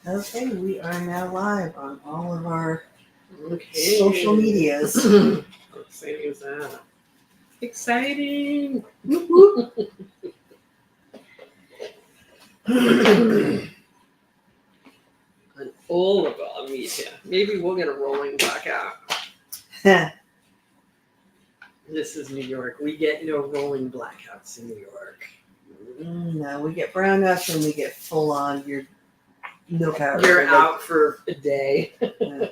Okay, we are now live on all of our Okay. social medias. How exciting is that? Exciting! On all of our media. Maybe we'll get a rolling blackout. This is New York. We get no rolling blackouts in New York. No, we get brownouts and we get full on. You're no power. You're out for a day. Yeah.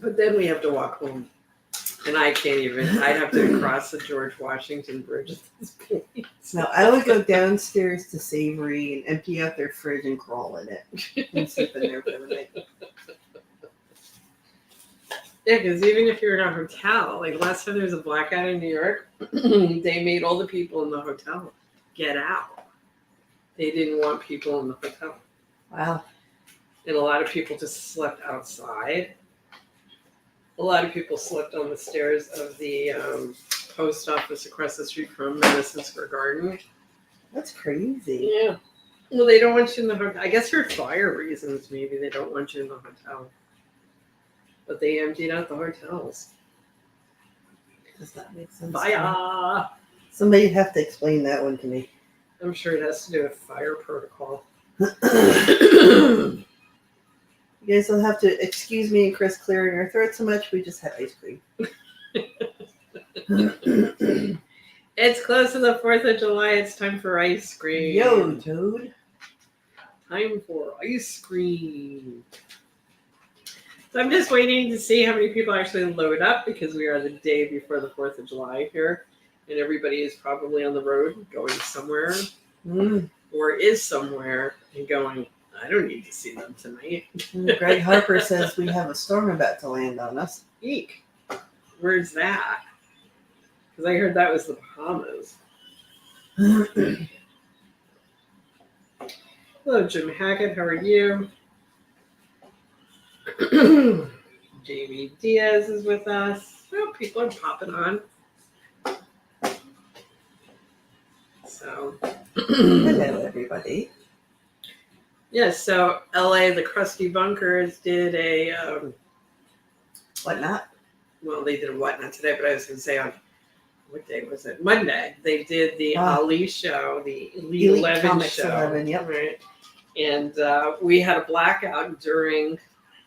But then we have to walk home. And I can't even. I'd have to cross the George Washington Bridge at this point. No, I would go downstairs to Savory and empty out their fridge and crawl in it and sleep in there for the night. Yeah, because even if you're in a hotel, like last time there was a blackout in New York, they made all the people in the hotel get out. They didn't want people in the hotel. Wow. And a lot of people just slept outside. A lot of people slept on the stairs of the post office across the street from Madison Square Garden. That's crazy. Yeah. Well, they don't want you in the hotel. I guess for fire reasons, maybe they don't want you in the hotel. But they emptied out the hotels. Does that make sense? Fire! Somebody have to explain that one to me. I'm sure it has to do with fire protocol. You guys will have to excuse me and Chris clearing our throat so much. We just had ice cream. It's close to the 4th of July. It's time for ice cream. Yo, Toad. Time for ice cream. So I'm just waiting to see how many people actually load up because we are the day before the 4th of July here. And everybody is probably on the road going somewhere or is somewhere and going, I don't need to see them tonight. Greg Harper says we have a storm about to land on us. Eek. Where's that? Because I heard that was the Bahamas. Hello, Jim Hackett. How are you? Jamie Diaz is with us. Oh, people are popping on. So, Hello, everybody. yes, so LA, the Krusty Bunkers did a, Whatnot? well, they did a whatnot today, but I was going to say on, what day was it? Monday. They did the Ali show, the Elite 11 Comics show. 11, yep. Right. And we had a blackout during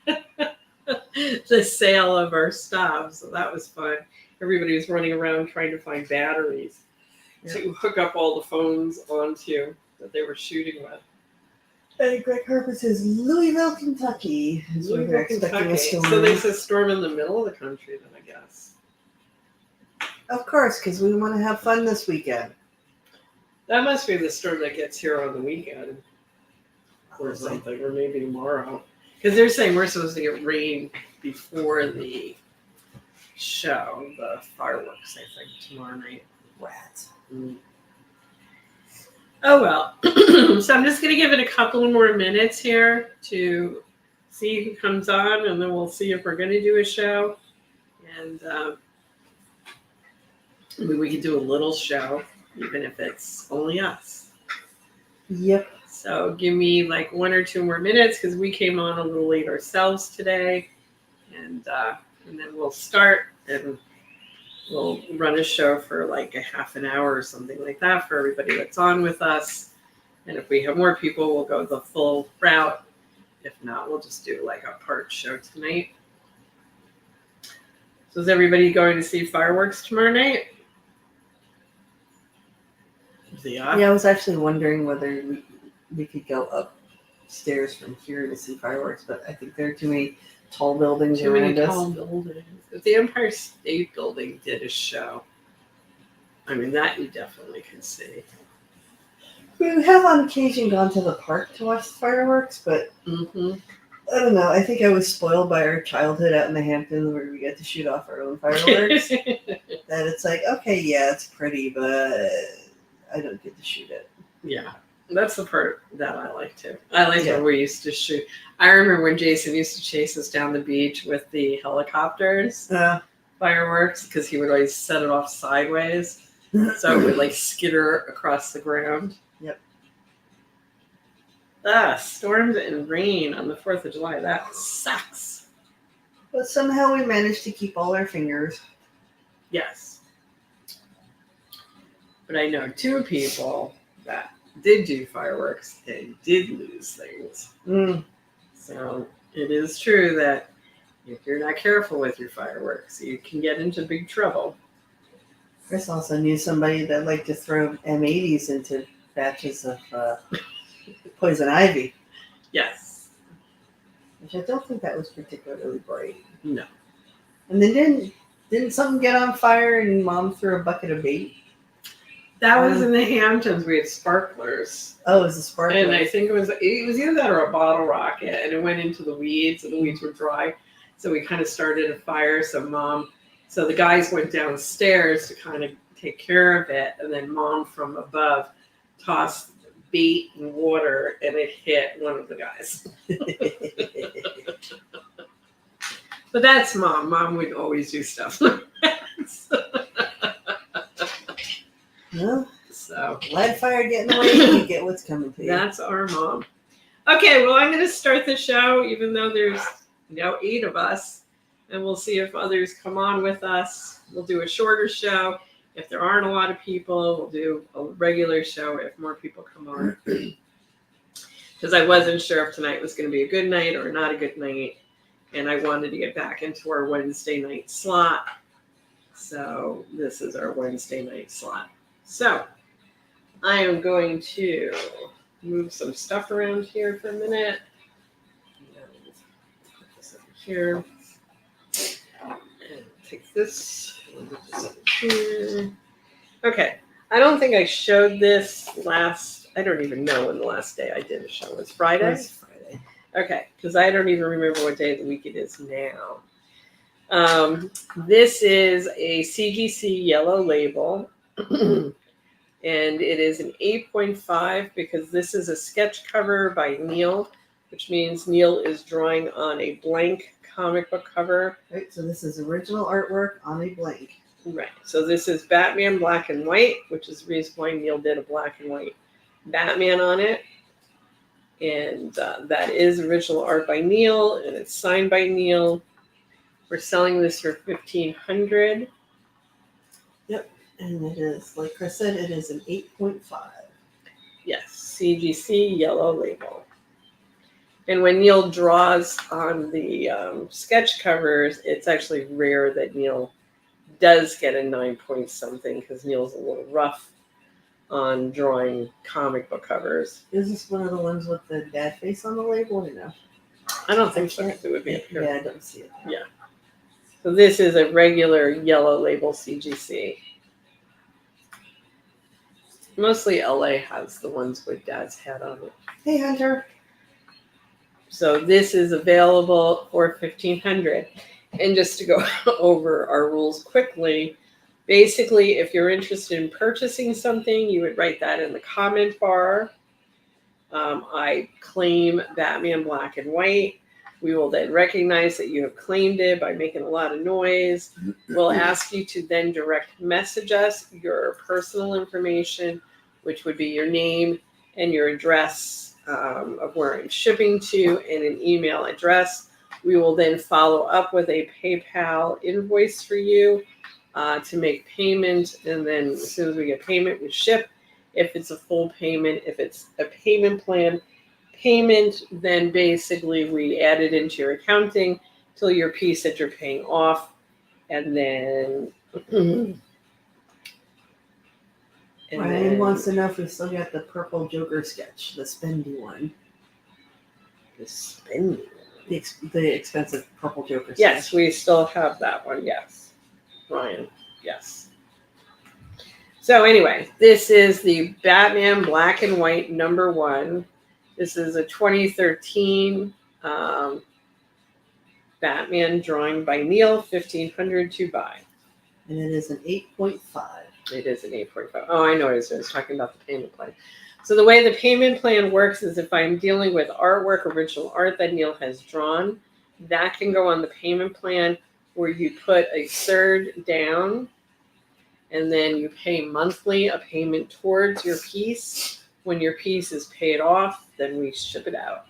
the sale of our stuff, so that was fun. Everybody was running around trying to find batteries to hook up all the phones onto that they were shooting with. And Greg Harper says Louisville, Kentucky is where they're expecting a storm. So there's a storm in the middle of the country then, I guess. Of course, because we want to have fun this weekend. That must be the storm that gets here on the weekend or something, or maybe tomorrow. Because they're saying we're supposed to get rain before the show, the fireworks, I think, tomorrow night. Rats. Oh, well. So I'm just going to give it a couple more minutes here to see who comes on, and then we'll see if we're going to do a show. And maybe we can do a little show, even if it's only us. Yep. So give me like 1 or 2 more minutes because we came on a little late ourselves today. And then we'll start and we'll run a show for like a half an hour or something like that for everybody that's on with us. And if we have more people, we'll go the full route. If not, we'll just do like a part show tonight. So is everybody going to see fireworks tomorrow night? Yeah, I was actually wondering whether we could go upstairs from here to see fireworks, but I think there are too many tall buildings Too many around us. tall buildings. If the Empire State Building did a show, I mean, that you definitely can see. We have on occasion gone to the park to watch the fireworks, but I don't know. I think I was spoiled by our childhood out in the Hamptons where we got to shoot off our own fireworks. That it's like, okay, yeah, it's pretty, but I don't get to shoot it. Yeah, that's the part that I like too. I like when we used to shoot. I remember when Jason used to chase us down the beach with the helicopters, fireworks, because he would always set it off sideways. So it would like skitter across the ground. Yep. Storms and rain on the 4th of July. That sucks. But somehow we managed to keep all our fingers. Yes. But I know 2 people that did do fireworks and did lose things. So it is true that if you're not careful with your fireworks, you can get into big trouble. Chris also knew somebody that liked to throw M80s into batches of poison ivy. Yes. Which I don't think that was particularly bright. No. And then didn't something get on fire and Mom threw a bucket of bait? That was in the Hamptons. We had sparklers. Oh, it was a sparkler. And I think it was either that or a bottle rocket, and it went into the weeds, and the weeds were dry. So we kind of started a fire. So the guys went downstairs to kind of take care of it, and then Mom from above tossed bait and water, and it hit one of the guys. But that's Mom. Mom would always do stuff like that. Well, so let fire get in the way, you get what's coming to you. That's our mom. Okay, well, I'm going to start the show, even though there's 8 of us, and we'll see if others come on with us. We'll do a shorter show. If there aren't a lot of people, we'll do a regular show if more people come on. Because I wasn't sure if tonight was going to be a good night or not a good night, and I wanted to get back into our Wednesday night slot. So this is our Wednesday night slot. So I am going to move some stuff around here for a minute. Put this over here. And take this. And put this over here. Okay. I don't think I showed this I don't even know when the last day I did a show was. Friday? It was Friday. Okay. Because I don't even remember what day of the week it is now. This is a CGC yellow label. And it is an 8.5 because this is a sketch cover by Neal, which means Neal is drawing on a blank comic book cover. Right, so this is original artwork on a blank. Right. So this is Batman black and white, which is the reason why Neal did a black and white Batman on it. And that is original art by Neal, and it's signed by Neal. We're selling this for $1,500. Yep. And it is, like Chris said, it is an 8.5. Yes, CGC yellow label. And when Neal draws on the sketch covers, it's actually rare that Neal does get a 9 point something because Neal's a little rough on drawing comic book covers. Is this one of the ones with the dad face on the label or no? I don't think so. It would be up here. Yeah, I don't see it. Yeah. So this is a regular yellow label CGC. Mostly LA has the ones with Dad's hat on it. Hey, Hunter. So this is available for $1,500. And just to go over our rules quickly, basically, if you're interested in purchasing something, you would write that in the comment bar. I claim Batman black and white. We will then recognize that you have claimed it by making a lot of noise. We'll ask you to then direct message us your personal information, which would be your name and your address of where I'm shipping to and an email address. We will then follow up with a PayPal invoice for you to make payment. And then as soon as we get payment, we ship. If it's a full payment, if it's a payment plan payment, then basically we add it into your accounting till your piece that you're paying off. And then Ryan wants to know if we still got the purple Joker sketch, the spendy one. The spendy one? The expensive purple Joker sketch. Yes, we still have that one. Yes. Ryan, yes. So anyway, this is the Batman black and white #1. This is a 2013 Batman drawing by Neal, $1,500 to buy. And it is an 8.5. It is an 8.5. Oh, I know what it is. I was talking about the payment plan. So the way the payment plan works is if I'm dealing with artwork, original art that Neal has drawn, that can go on the payment plan where you put a third down. and then you pay monthly a payment towards your piece. When your piece is paid off, then we ship it out.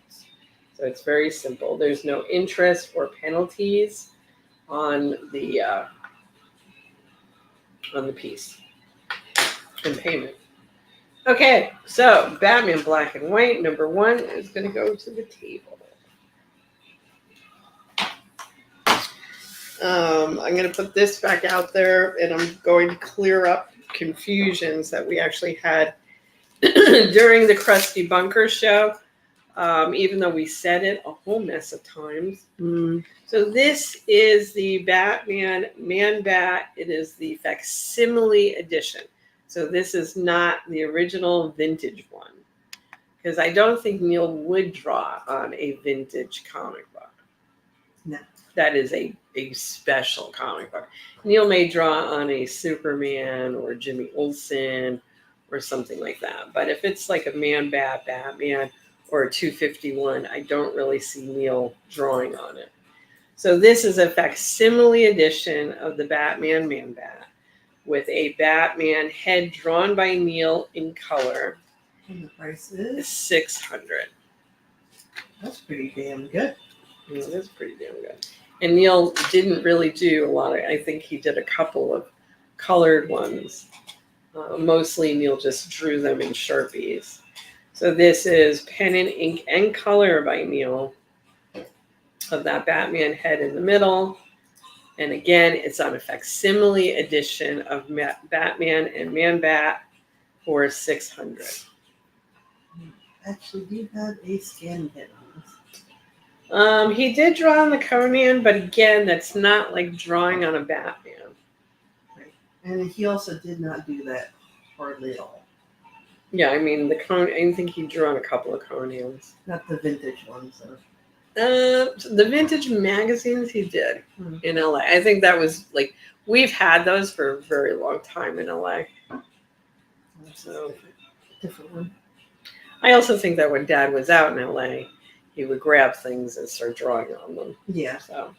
So it's very simple. There's no interest or penalties on the piece and payment. Okay, so Batman Black and White number 1 is going to go to the table. I'm going to put this back out there, and I'm going to clear up confusions that we actually had during the Krusty Bunker show, even though we said it a whole mess of times. So this is the Batman Man-Bat. It is the facsimile edition. So this is not the original vintage one, because I don't think Neal would draw on a vintage comic book. No. That is a special comic book. Neal may draw on a Superman or Jimmy Olsen or something like that. But if it's like a Man-Bat Batman or a 251, I don't really see Neal drawing on it. So this is a facsimile edition of the Batman Man-Bat with a Batman head drawn by Neal in color. And the price is $600. That's pretty damn good. Yeah, that's pretty damn good. And Neal didn't really do a lot of, I think he did a couple of colored ones. Mostly Neal just drew them in Sharpies. So this is pen and ink and color by Neal of that Batman head in the middle. And again, it's on a facsimile edition of Batman and Man-Bat for $600. Actually, do you have a scan pen on this? He did draw on the Conan, but again, that's not like drawing on a Batman. Right. And he also did not do that hardly at all. Yeah, I mean, the Conan, I think he drew on a couple of Conans. Not the vintage ones, though. The vintage magazines he did in LA. I think that was like, we've had those for a very long time in LA. So Different one. I also think that when Dad was out in LA, he would grab things and start drawing on them. Yeah. So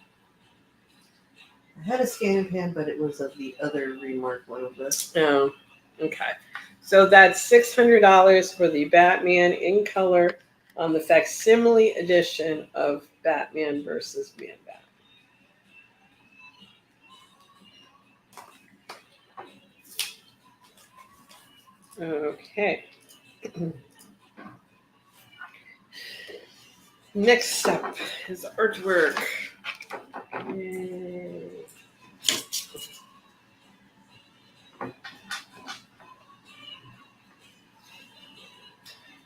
I had a scan pen, but it was of the other remark one of this. oh, okay. So that's $600 for the Batman in color on the facsimile edition of Batman versus Man-Bat. Okay. Next up is artwork. Yay.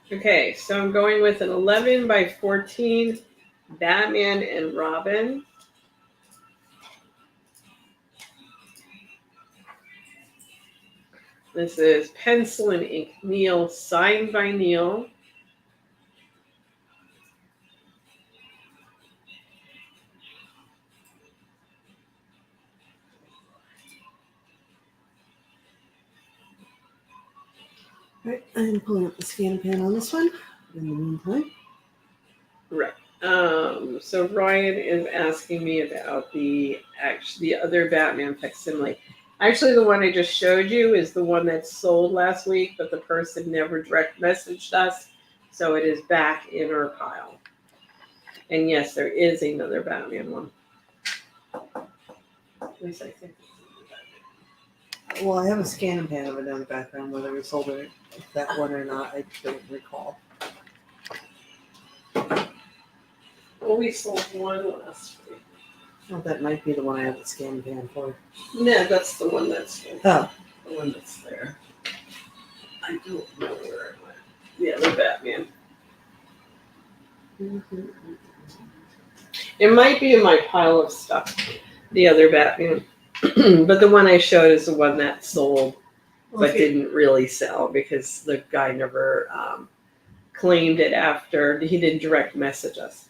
Okay, so I'm going with an 11 by 14 Batman and Robin. This is pencil and ink Neal, signed by Neal. Right, I'm pulling up the scan pen on this one in the meantime. Right. So Ryan is asking me about the other Batman facsimile. Actually, the one I just showed you is the one that sold last week, but the person never direct messaged us, so it is back in our pile. And yes, there is another Batman one. At least I think. Well, I have a scan pen of it on the background, whether we sold it that one or not, I don't recall. Well, we sold one last week. Well, that might be the one I have the scan pen for. No, that's the one that's Oh. the one that's there. I don't know where it went. Yeah, the Batman. It might be in my pile of stuff, the other Batman. But the one I showed is the one that sold, but didn't really sell because the guy never claimed it after. He didn't direct message us.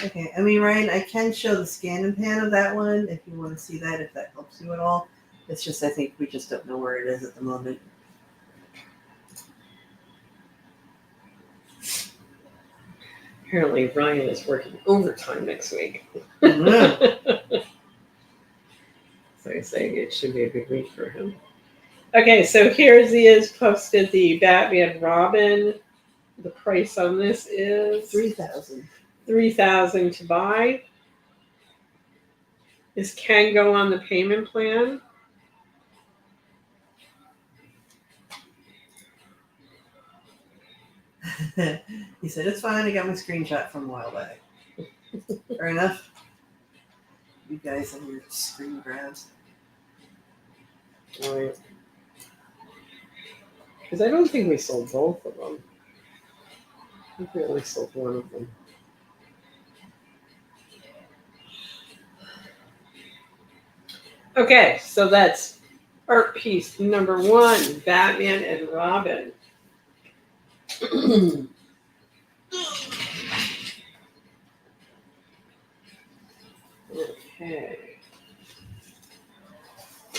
Okay, I mean, Ryan, I can show the scan and pan of that one if you want to see that, if that helps you at all. It's just, I think we just don't know where it is at the moment. Apparently, Ryan is working overtime next week. Mm-hmm. So saying it should be a good week for him. Okay, so here Zia's posted the Batman Robin. The price on this is $3,000. $3,000 to buy. This can go on the payment plan. He said, it's fine. I got my screenshot from a while back. Fair enough. You guys and your screen grabs. Right. Because I don't think we sold both of them. I think we only sold one of them. Okay, so that's art piece number 1, Batman and Robin. Okay.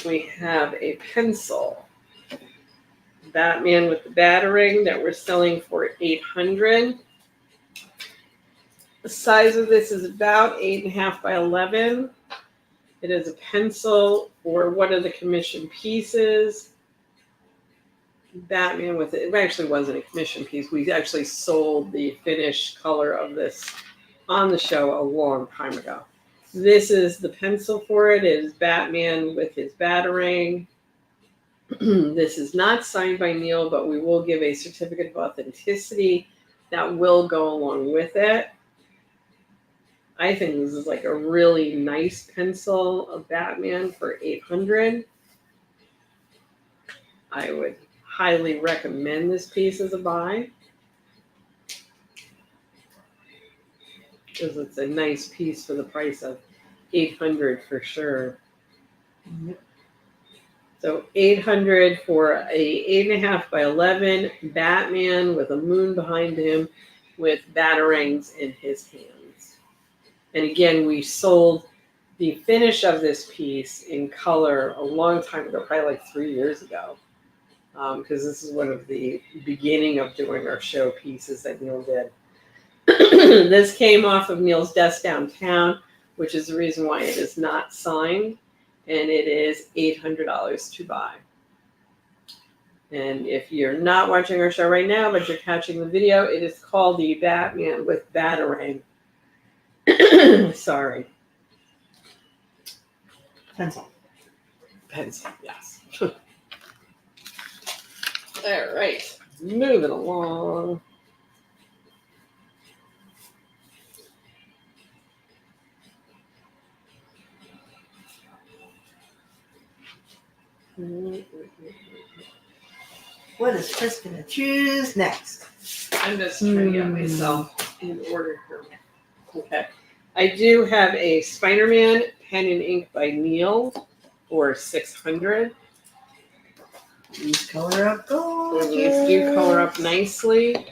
We have a pencil. Batman with the Batarang that we're selling for $800. The size of this is about 8.5 by 11. It is a pencil for one of the commission pieces. Batman with it. It actually wasn't a commission piece. We actually sold the finished color of this on the show a long time ago. This is the pencil for it. It is Batman with his Batarang. This is not signed by Neal, but we will give a certificate of authenticity that will go along with it. I think this is like a really nice pencil of Batman for $800. I would highly recommend this piece as a buy, because it's a nice piece for the price of $800 for sure. Yep. So $800 for a 8.5 by 11 Batman with a moon behind him with Batarangs in his hands. And again, we sold the finish of this piece in color a long time ago, probably like 3 years ago. Because this is one of the beginning of doing our show pieces that Neal did. This came off of Neal's desk downtown, which is the reason why it is not signed, and it is $800 to buy. And if you're not watching our show right now, but you're catching the video, it is called the Batman with Batarang. Sorry. Pencil. Pencil, yes. All right, moving along. What is Chris going to choose next? I'm just trying to get myself in order here. Okay. I do have a Spider-Man pen and ink by Neal for $600. These color up gorgeous. And these do color up nicely.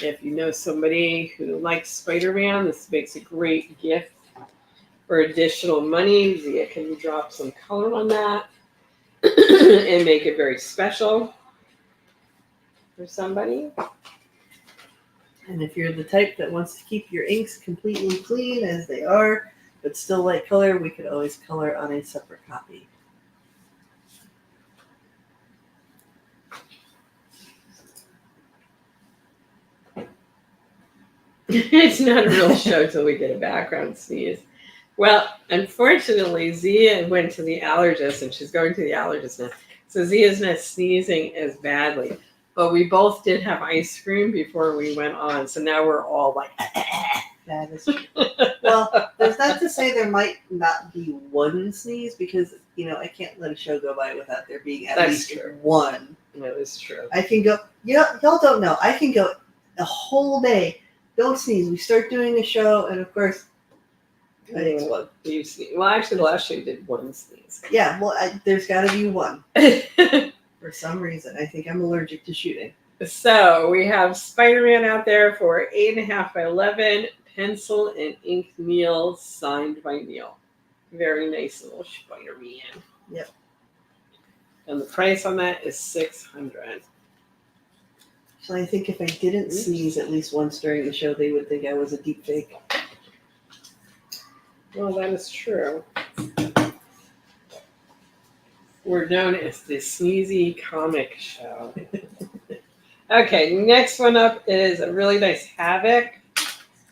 If you know somebody who likes Spider-Man, this makes a great gift for additional money. Zia can drop some color on that and make it very special for somebody. And if you're the type that wants to keep your inks completely clean as they are, but still like color, we could always color on a separate copy. It's not a real show till we get a background sneeze. Well, unfortunately, Zia went to the allergist, and she's going to the allergist now. So Zia's not sneezing as badly. But we both did have ice cream before we went on. So now we're all like, That is true. Well, there's not to say there might not be one sneeze, because, I can't let a show go by without there being at least one. That is true. I can go, y'all don't know, I can go a whole day, don't sneeze. We start doing the show, and of course, I explode. You sneeze. Well, actually, the last show you did one sneeze. Yeah, well, there's got to be one. For some reason, I think I'm allergic to shooting. So we have Spider-Man out there for 8.5 by 11, pencil and ink Neal, signed by Neal. Very nice little Spider-Man. Yep. And the price on that is $600. So I think if I didn't sneeze at least once during the show, they would think I was a deep fake. Well, that is true. We're known as the Sneezy Comic Show. Okay, next one up is a really nice Havoc,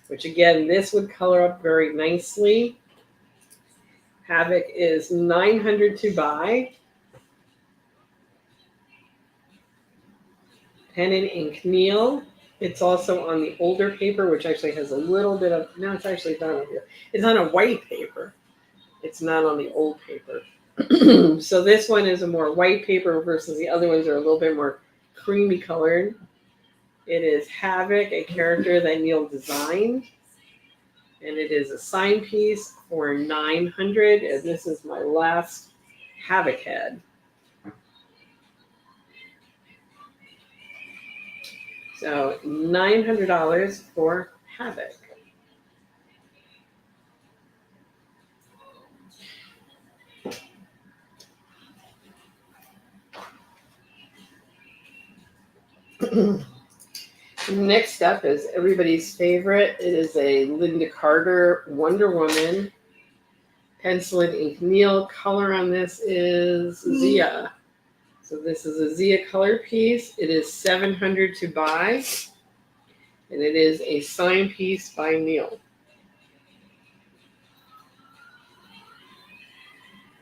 which again, this would color up very nicely. Havoc is $900 to buy. Pen and ink Neal. It's also on the older paper, which actually has a little bit of, no, it's actually not on here. It's on a white paper. It's not on the old paper. So this one is a more white paper versus the other ones are a little bit more creamy colored. It is Havoc, a character that Neal designed. And it is a sign piece for $900. And this is my last Havoc head. So $900 for Havoc. Next up is everybody's favorite. It is a Linda Carter Wonder Woman. Pencil and ink Neal. Color on this is Zia. So this is a Zia color piece. It is $700 to buy. And it is a sign piece by Neal.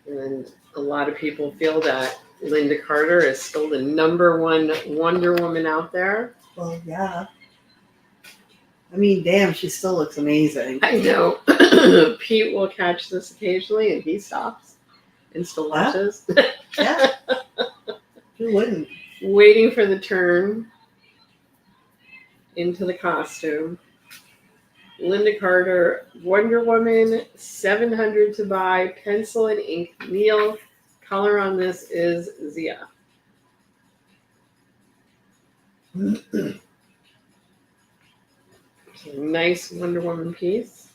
And a lot of people feel that Linda Carter is still the #1 Wonder Woman out there. Well, yeah. I mean, damn, she still looks amazing. I know. Pete will catch this occasionally and he stops and still watches. Yeah. Who wouldn't? Waiting for the turn into the costume. Linda Carter, Wonder Woman, $700 to buy. Pencil and ink Neal. Color on this is Zia. Nice Wonder Woman piece.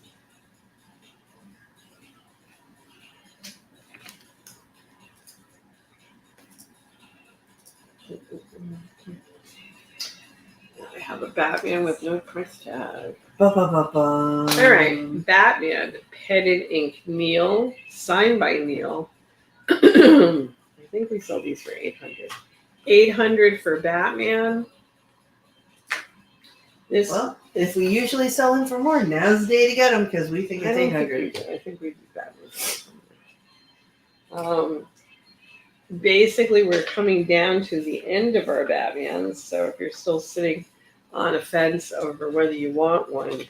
I have a Batman with no price tag. All right, Batman, pen and ink Neal, signed by Neal. I think we sold these for $800. $800 for Batman. This. Well, if we usually sell them for more, now's the day to get them because we think it's $800. I think we do Batman. Basically, we're coming down to the end of our Batmans. So if you're still sitting on a fence over whether you want one,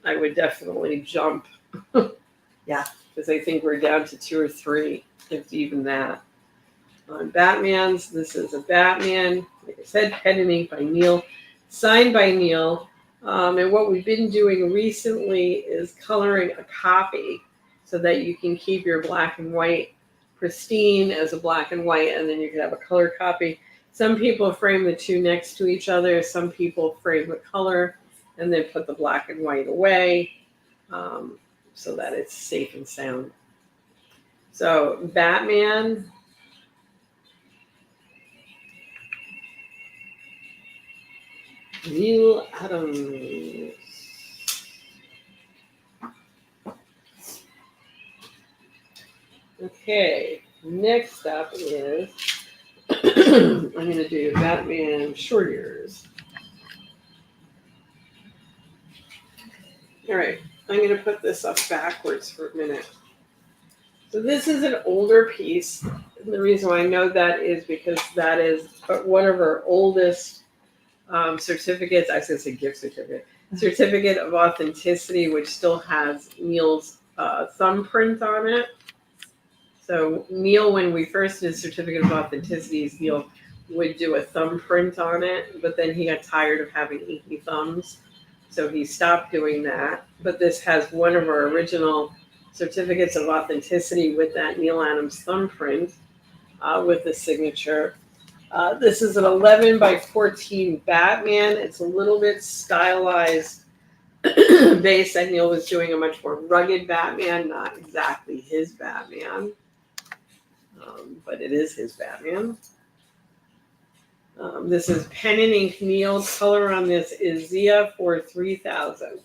I would definitely jump. Yeah. Because I think we're down to 2 or 3, if even that. On Batmans, this is a Batman, like I said, pen and ink by Neal, signed by Neal. And what we've been doing recently is coloring a copy so that you can keep your black and white pristine as a black and white, and then you can have a color copy. Some people frame the two next to each other. Some people frame the color and then put the black and white away so that it's safe and sound. So Batman. Neal Adams. Okay, next up is I'm going to do Batman short ears. All right, I'm going to put this up backwards for a minute. So this is an older piece. And the reason why I know that is because that is one of our oldest certificates. I was going to say gift certificate of authenticity, which still has Neal's thumbprint on it. So Neal, when we first did certificate of authenticities, Neal would do a thumbprint on it, but then he got tired of having inky thumbs, so he stopped doing that. But this has one of our original certificates of authenticity with that Neal Adams thumbprint with the signature. This is an 11 by 14 Batman. It's a little bit stylized base that Neal was doing a much more rugged Batman, not exactly his Batman. But it is his Batman. This is pen and ink Neal. Color on this is Zia for $3,000.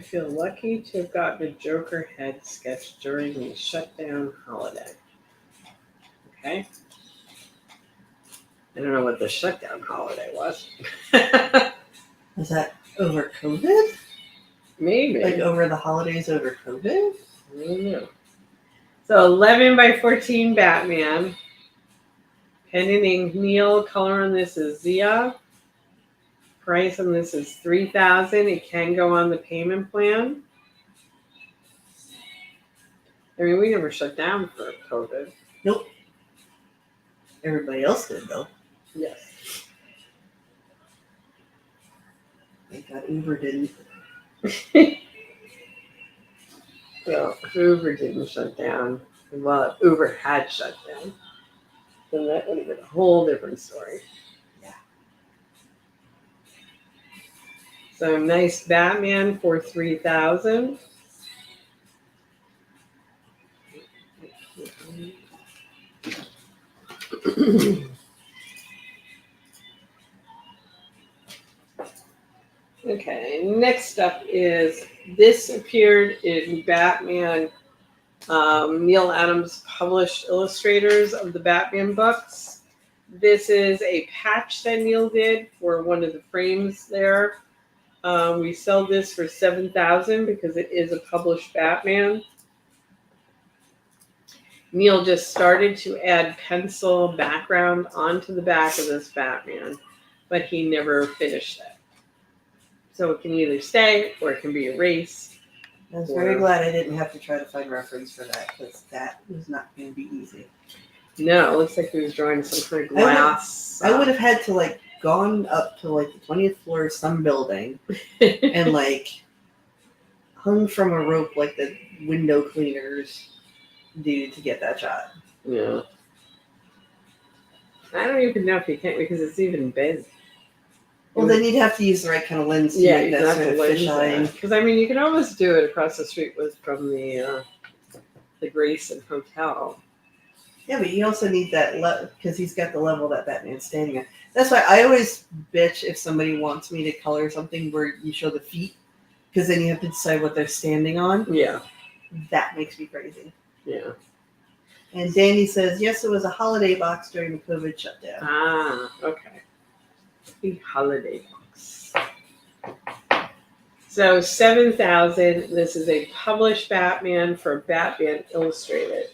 I feel lucky to have gotten a Joker head sketched during the shutdown holiday. Okay. I don't know what the shutdown holiday was. Was that over COVID? Maybe. Like over the holidays over COVID? I don't know. So 11 by 14 Batman. Pen and ink Neal. Color on this is Zia. Price on this is $3,000. It can go on the payment plan. I mean, we never shut down for COVID. Nope. Everybody else did though. Yes. Thank God Uber didn't. Well, if Uber didn't shut down, well, if Uber had shut down, then that would have been a whole different story. Yeah. So nice Batman for $3,000. Okay, next up is this appeared in Batman. Neal Adams published illustrators of the Batman books. This is a patch that Neal did for one of the frames there. We sell this for $7,000 because it is a published Batman. Neal just started to add pencil background onto the back of this Batman, but he never finished it. So it can either stay or it can be erased. I was very glad I didn't have to try to find reference for that because that was not going to be easy. No, it looks like he was drawing some kind of glass. I would have had to like gone up to like the 20th floor of some building and like hung from a rope like the window cleaners do to get that shot. Yeah. I don't even know if you can because it's even bent. Well, then you'd have to use the right kind of lens to make that sort of fisheye. Because I mean, you can almost do it across the street from the Grayson Hotel. Yeah, but you also need that because he's got the level that Batman's standing at. That's why I always bitch if somebody wants me to color something where you show the feet, because then you have to decide what they're standing on. Yeah. That makes me crazy. Yeah. And Danny says, yes, it was a holiday box during the COVID shutdown. Ah, okay. The holiday box. So $7,000. This is a published Batman for Batman Illustrated.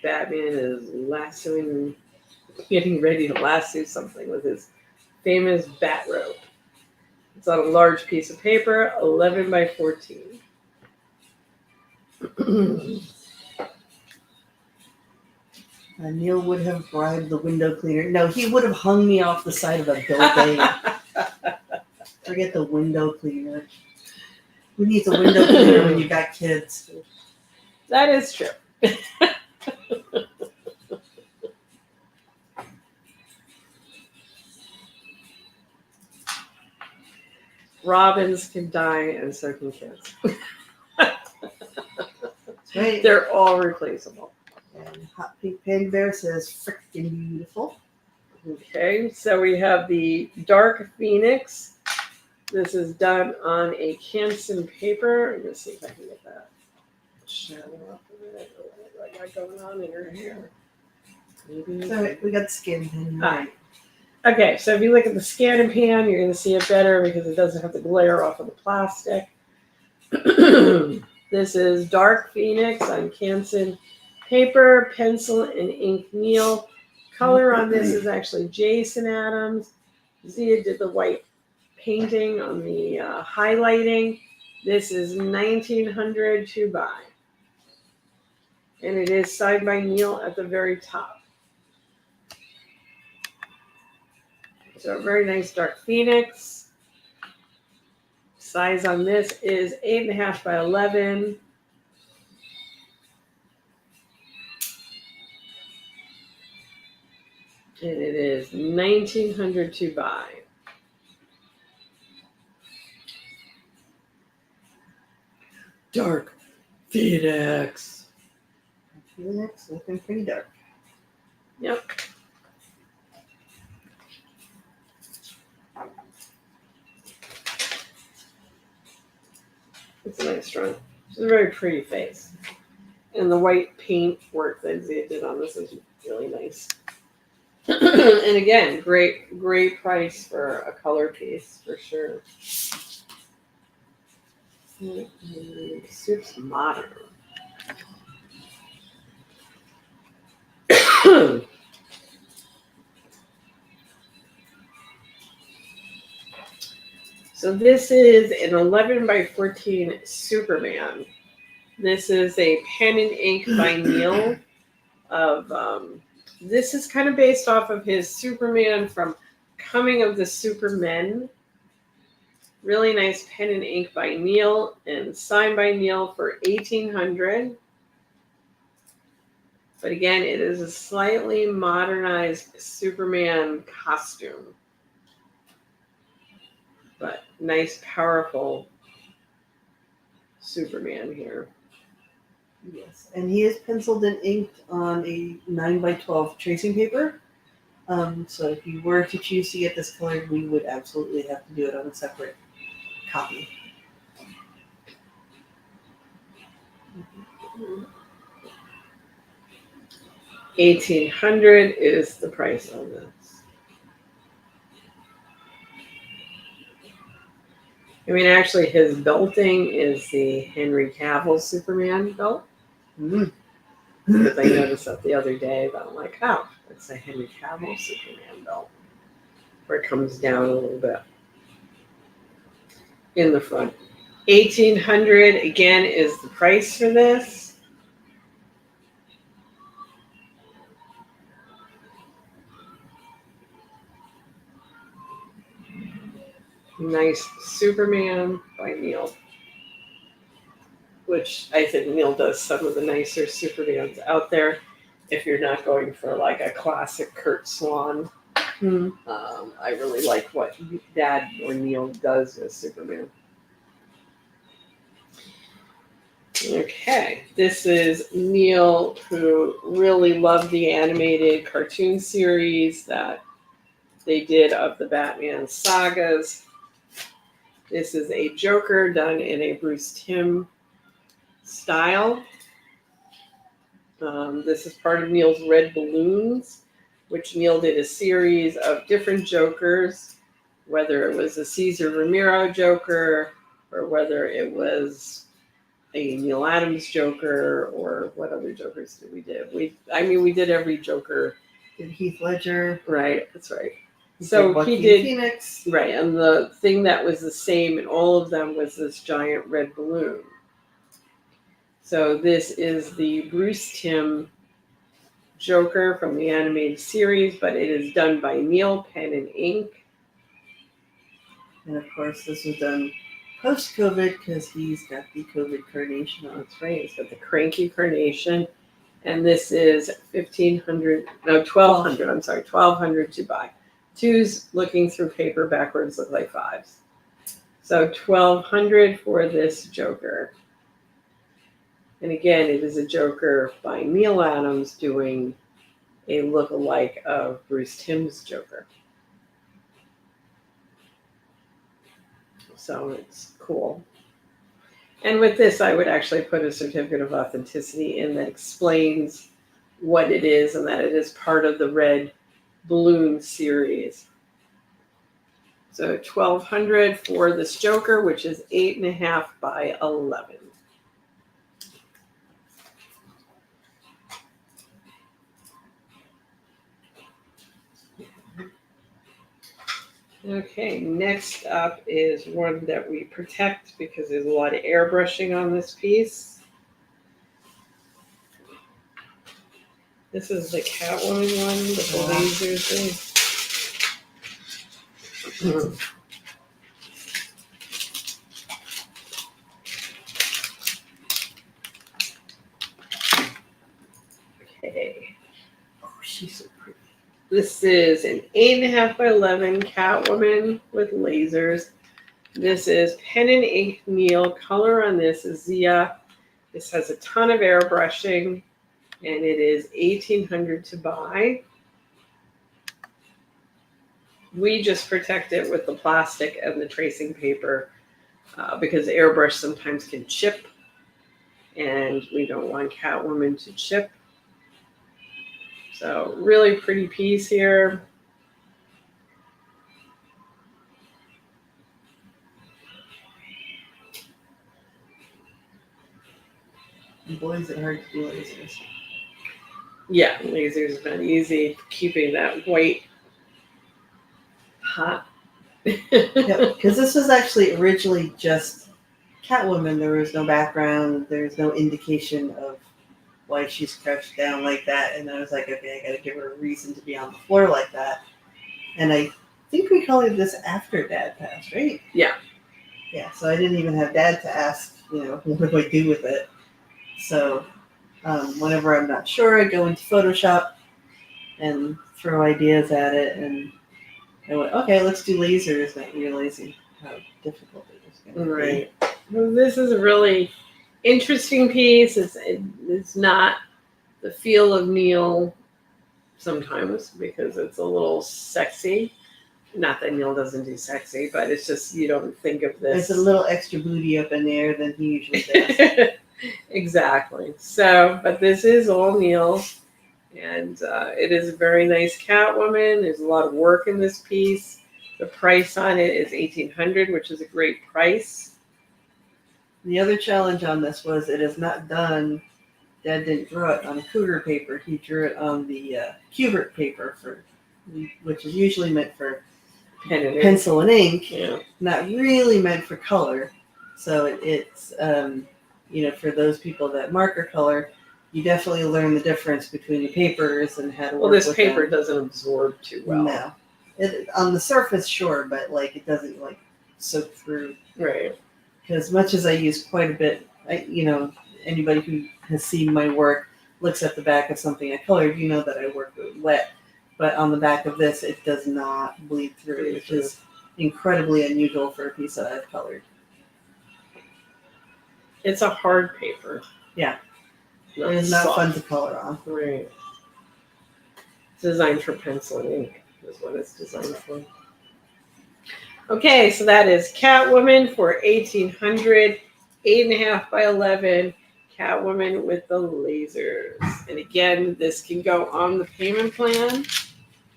Batman is getting ready to lasso something with his famous bat rope. It's on a large piece of paper, 11 by 14. Neal would have bribed the window cleaner. No, he would have hung me off the side of a building. Forget the window cleaner. Who needs a window cleaner when you got kids? That is true. Robins can die and so can kids. Right. They're all replaceable. And Hot Pink Panda Bear says, freaking beautiful. Okay, so we have the Dark Phoenix. This is done on a Canson paper. Let me see if I can get that shadow off of it. What do I got going on in your hair? Maybe. Sorry, we got the skin pen. Right. Okay, so if you look at the scanning pan, you're going to see it better because it doesn't have the glare off of the plastic. This is Dark Phoenix on Canson paper, pencil, and ink Neal. Color on this is actually Jason Adams. Zia did the white painting on the highlighting. This is $1,900 to buy. And it is signed by Neal at the very top. So a very nice Dark Phoenix. Size on this is 8.5 by 11. And it is $1,900 to buy. Dark Phoenix. Phoenix looking pretty dark. Yep. It's a nice drawing. It's a very pretty face. And the white paint work that Zia did on this is really nice. And again, great price for a color piece for sure. Soup's modern. So this is an 11 by 14 Superman. This is a pen and ink by Neal. This is kind of based off of his Superman from Coming of the Supermen. Really nice pen and ink by Neal and signed by Neal for $1,800. But again, it is a slightly modernized Superman costume. But nice, powerful Superman here. Yes, and he is penciled and inked on a 9 by 12 tracing paper. So if you were to choose to get this colored, we would absolutely have to do it on a separate copy. $1,800 is the price on this. I mean, actually, his belting is the Henry Cavill Superman belt. Because I noticed that the other day, but I'm like, oh, it's a Henry Cavill Superman belt. Where it comes down a little bit in the front. $1,800 again is the price for this. Nice Superman by Neal. Which I think Neal does some of the nicer Supermans out there. If you're not going for like a classic Kurt Swan. I really like what Dad or Neal does as Superman. Okay, this is Neal, who really loved the animated cartoon series that they did of the Batman sagas. This is a Joker done in a Bruce Timm style. This is part of Neal's Red Balloons, which Neal did a series of different Jokers, whether it was a Cesar Romero Joker or whether it was a Neal Adams Joker, or what other Jokers did we do? We did every Joker. Did Heath Ledger? Right, that's right. So he did Phoenix. Right, and the thing that was the same in all of them was this giant red balloon. So this is the Bruce Timm Joker from the animated series, but it is done by Neal, pen and ink. And of course, this was done post-COVID because he's got the COVID carnation on. That's right, he's got the cranky carnation. And this is $1,200. I'm sorry, $1,200 to buy. Twos looking through paper backwards look like fives. So $1,200 for this Joker. And again, it is a Joker by Neal Adams doing a look-alike of Bruce Timm's Joker. So it's cool. And with this, I would actually put a certificate of authenticity in that explains what it is and that it is part of the Red Balloon series. So $1,200 for this Joker, which is 8.5 by 11. Okay, next up is one that we protect because there's a lot of airbrushing on this piece. This is the Catwoman one with the lasers. Okay. Oh, she's so pretty. This is an 8.5 by 11 Catwoman with lasers. This is pen and ink Neal. Color on this is Zia. This has a ton of airbrushing, and it is $1,800 to buy. We just protect it with the plastic and the tracing paper because airbrush sometimes can chip, and we don't want Catwoman to chip. So really pretty piece here. And boy, is it hard to do lasers. Yeah, lasers is not easy. Keeping that white hot. Yep, because this was actually originally just Catwoman. There was no background. There's no indication of why she's crouched down like that. And I was like, okay, I got to give her a reason to be on the floor like that. And I think we colored this after Dad passed, right? Yeah. Yeah, so I didn't even have Dad to ask, what do I do with it? So whenever I'm not sure, I go into Photoshop and throw ideas at it. And I went, okay, let's do lasers, not realizing how difficult it was going to be. Right. Well, this is a really interesting piece. It's not the feel of Neal sometimes because it's a little sexy. Not that Neal doesn't do sexy, but it's just you don't think of this. There's a little extra booty up in there than he usually does. Exactly. So, but this is all Neal, and it is a very nice Catwoman. There's a lot of work in this piece. The price on it is $1,800, which is a great price. The other challenge on this was it is not done. Dad didn't draw it on cougar paper. He drew it on the Cubert paper, which is usually meant for pencil and ink, not really meant for color. So it's for those people that marker color, you definitely learn the difference between the papers and how to work with them. This paper doesn't absorb too well. No. On the surface, sure, but it doesn't soak through. Right. Because much as I use quite a bit, anybody who has seen my work looks at the back of something I colored, that I work with wet. But on the back of this, it does not bleed through, which is incredibly unusual for a piece that I've colored. It's a hard paper. Yeah. It is not fun to color on. Right. It's designed for pencil and ink, is what it's designed for. Okay, so that is Catwoman for $1,800, 8.5 by 11. Catwoman with the lasers. And again, this can go on the payment plan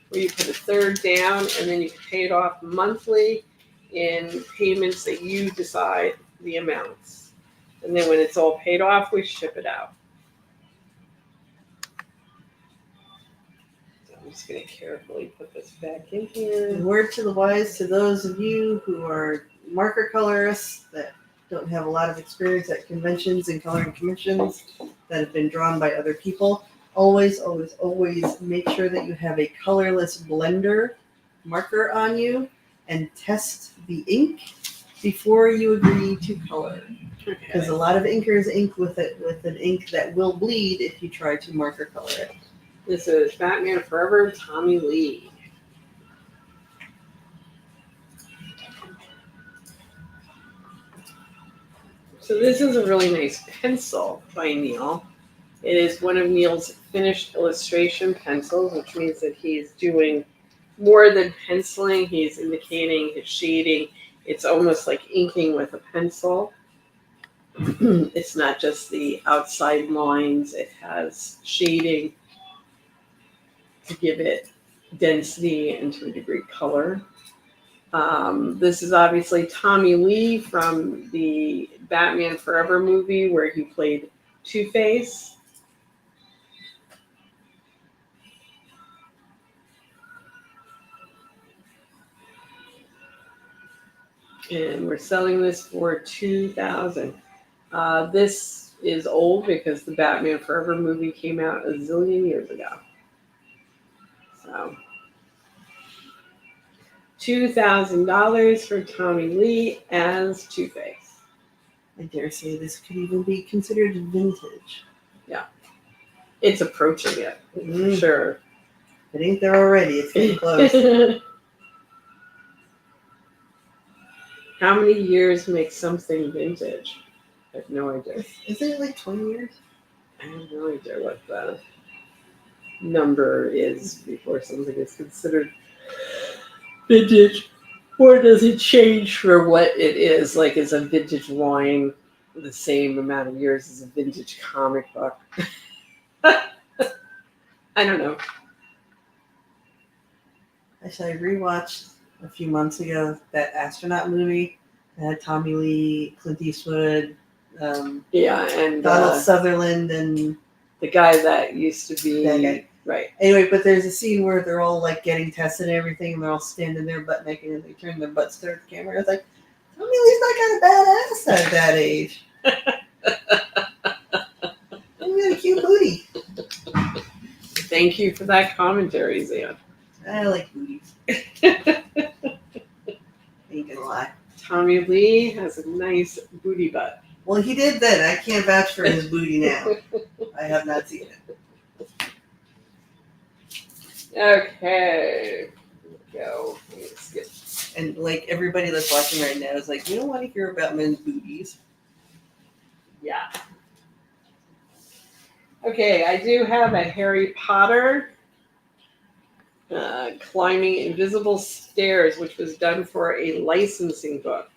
where you put a third down and then you can pay it off monthly in payments that you decide the amounts. And then when it's all paid off, we ship it out. So I'm just going to carefully put this back in here. And word to the wise to those of you who are marker colorists that don't have a lot of experience at conventions and coloring commissions that have been drawn by other people, always, always, always make sure that you have a colorless blender marker on you and test the ink before you agree to color. Because a lot of inkers ink with an ink that will bleed if you try to marker color it. This is Batman Forever, Tommy Lee. So this is a really nice pencil by Neal. It is one of Neal's finished illustration pencils, which means that he's doing more than penciling. He's indicating his shading. It's almost like inking with a pencil. It's not just the outside lines. It has shading to give it density and to a degree color. This is obviously Tommy Lee from the Batman Forever movie where he played Two-Face. And we're selling this for $2,000. This is old because the Batman Forever movie came out a zillion years ago. So $2,000 for Tommy Lee as Two-Face. I dare say this could even be considered vintage. Yeah. It's approaching it, for sure. If it ain't there already, it's getting close. How many years makes something vintage? I have no idea. Isn't it like 20 years? I have no idea what the number is before something is considered vintage. Or does it change for what it is? Like, is a vintage wine the same amount of years as a vintage comic book? I don't know. Actually, I rewatched a few months ago that astronaut movie that had Tommy Lee, Clint Eastwood, Yeah, and Donald Sutherland, and the guy that used to be that guy. Right. Anyway, but there's a scene where they're all like getting tested and everything, and they're all standing there butt naked, and they turn their butts to the camera. It's like, Tommy Lee's not kind of badass at that age. He's got a cute booty. Thank you for that commentary, Zan. I like booties. Ain't gonna lie. Tommy Lee has a nice booty butt. Well, he did then. I can't vouch for his booty now. I have not seen it. Okay. Go. Let's get... And like everybody that's watching right now is like, you don't want to hear about men's booties. Yeah. Okay, I do have a Harry Potter climbing invisible stairs, which was done for a licensing book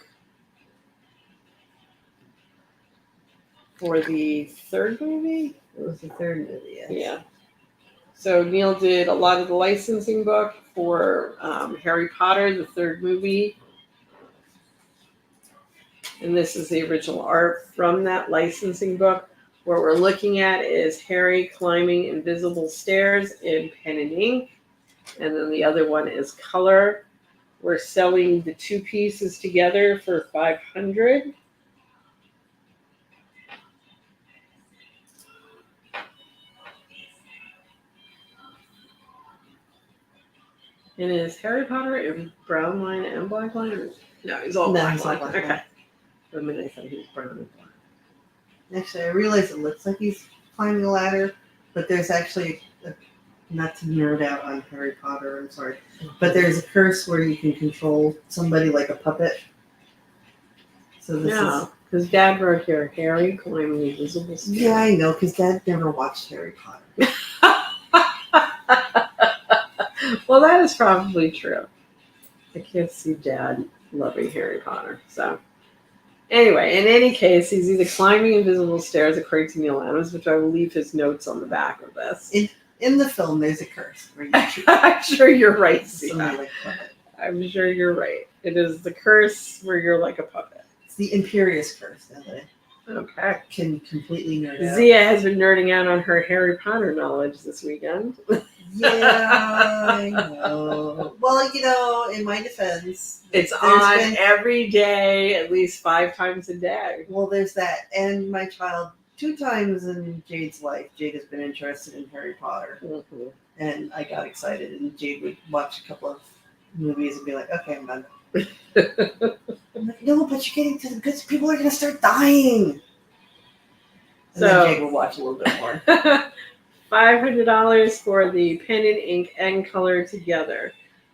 for the third movie. It was the third movie, yes. Yeah. So Neal did a lot of the licensing book for Harry Potter, the third movie. And this is the original art from that licensing book. What we're looking at is Harry climbing invisible stairs in pen and ink. And then the other one is color. We're selling the two pieces together for $500. And is Harry Potter in brown line and black line? No, he's all black line. Okay. For a minute I thought he was brown and black. Actually, I realize it looks like he's climbing a ladder, but there's actually, not to nerd out on Harry Potter, I'm sorry, but there's a curse where you can control somebody like a puppet. So this is... because Dad wrote here, Harry climbing invisible stairs. Yeah, I know, because Dad never watched Harry Potter. Well, that is probably true. I can't see Dad loving Harry Potter. So, anyway, in any case, he's either climbing invisible stairs according to Neal Adams, which I will leave his notes on the back of this. In the film, there's a curse. Where you I'm sure you're right, somebody like a puppet. I'm sure you're right. It is the curse where you're like a puppet. It's the Imperious curse, now that Okay. I can completely nerd out. Zia has been nerding out on her Harry Potter knowledge this weekend. Yeah, I know. Well, you know, in my defense, It's on every day, at least 5 times a day. Well, there's that. And my child, 2 times in Jade's life, Jade has been interested in Harry Potter. Mm-hmm. And I got excited, and Jade would watch a couple of movies and be like, okay, I'm done. I'm like, no, but you're getting to the good, people are going to start dying. And then Jade will watch a little bit more. $500 for the pen and ink and color together.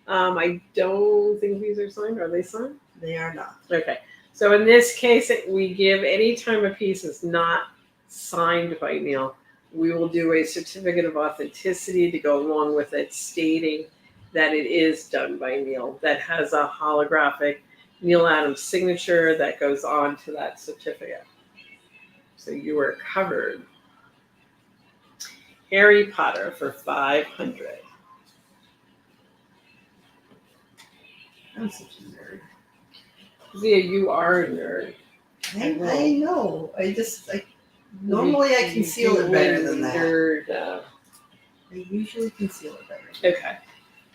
I don't think these are signed. Are they signed? They are not. Okay. So in this case, we give any time a piece is not signed by Neal, we will do a certificate of authenticity to go along with it, stating that it is done by Neal. That has a holographic Neal Adams signature that goes on to that certificate. So you are covered. Harry Potter for $500. I'm such a nerd. Zia, you are a nerd. I know. Normally I conceal it better than that. Nerd, I usually conceal it better. Okay.